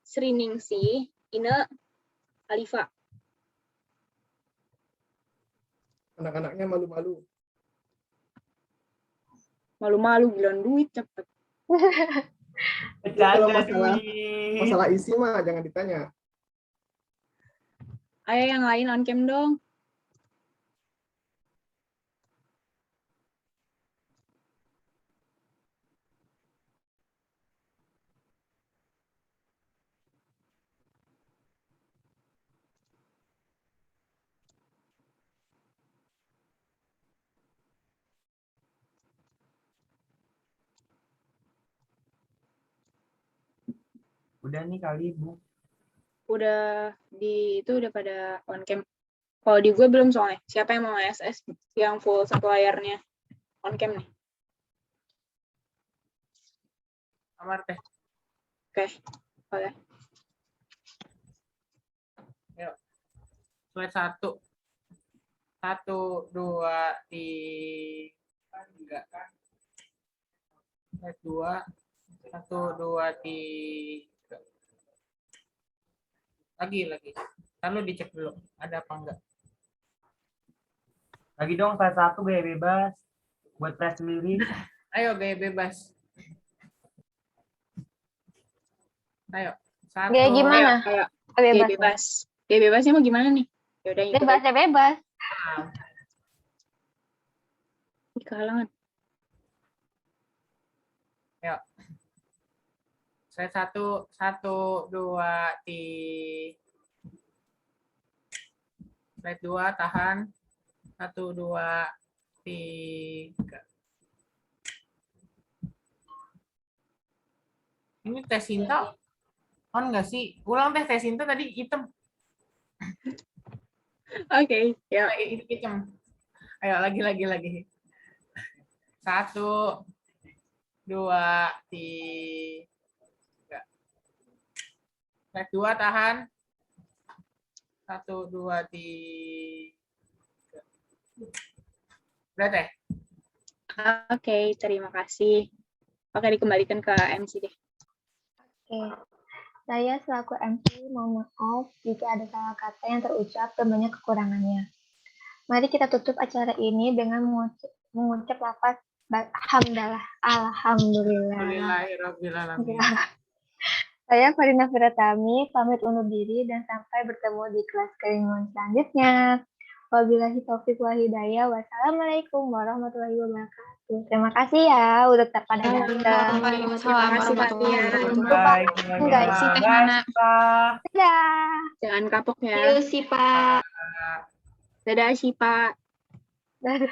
Sriningsih, Ine, Alifa. Anak-anaknya malu-malu. Malu-malu bilang duit cepet. Kalau Bercanda, masalah isi mah jangan ditanya. Ayo yang lain on-cam dong. Udah nih kali, Bu. Udah udah pada on-cam. Kalau di gue belum soalnya. Siapa yang mau SS yang full satu layarnya on-cam nih? Amar teh. Oke, boleh. Yuk. Slide 1. 1, 2, 3. Slide 2. 1, 2, 3. Lagi. Lalu dicek dulu ada apa enggak. Lagi dong, slide 1 gaya bebas. Buat press release. Ayo gaya bebas. Ayo. 1. Gaya gimana? Ayo. Bebas. Bebas. Gaya bebasnya mau gimana nih? Yaudah, ikut aja. Bebas. Di kalangan. Ayo. Slide 1, 1, 2, 3. Slide 2, tahan. 1, 2, 3. Ini tes Sinta on nggak sih? Ulang tes Sinta tadi hitam. Oke, ya. Hitam. Ayo lagi. 1, 2, 3. Slide 2 tahan. 1, 2, 3. Udah teh. Oke, terima kasih. Oke, dikembalikan ke MC deh. Oke. Saya selaku MC mohon maaf jika ada salah kata yang terucap dan banyak kekurangannya. Mari kita tutup acara ini dengan mengucap lafaz hamdalah. Alhamdulillah. Alhamdulillahirrahmanirrahim. Saya Farina Firatami, pamit undur diri dan sampai bertemu di kelas keilmuan selanjutnya. Wabillahi taufiq wal hidayah. Wassalamualaikum warahmatullahi wabarakatuh. Terima kasih ya udah pada datang. Terima kasih Kak Tiara. Dadah. Jangan kapok ya. Yuk, Sipa. Dadah, Sipa. Dadah.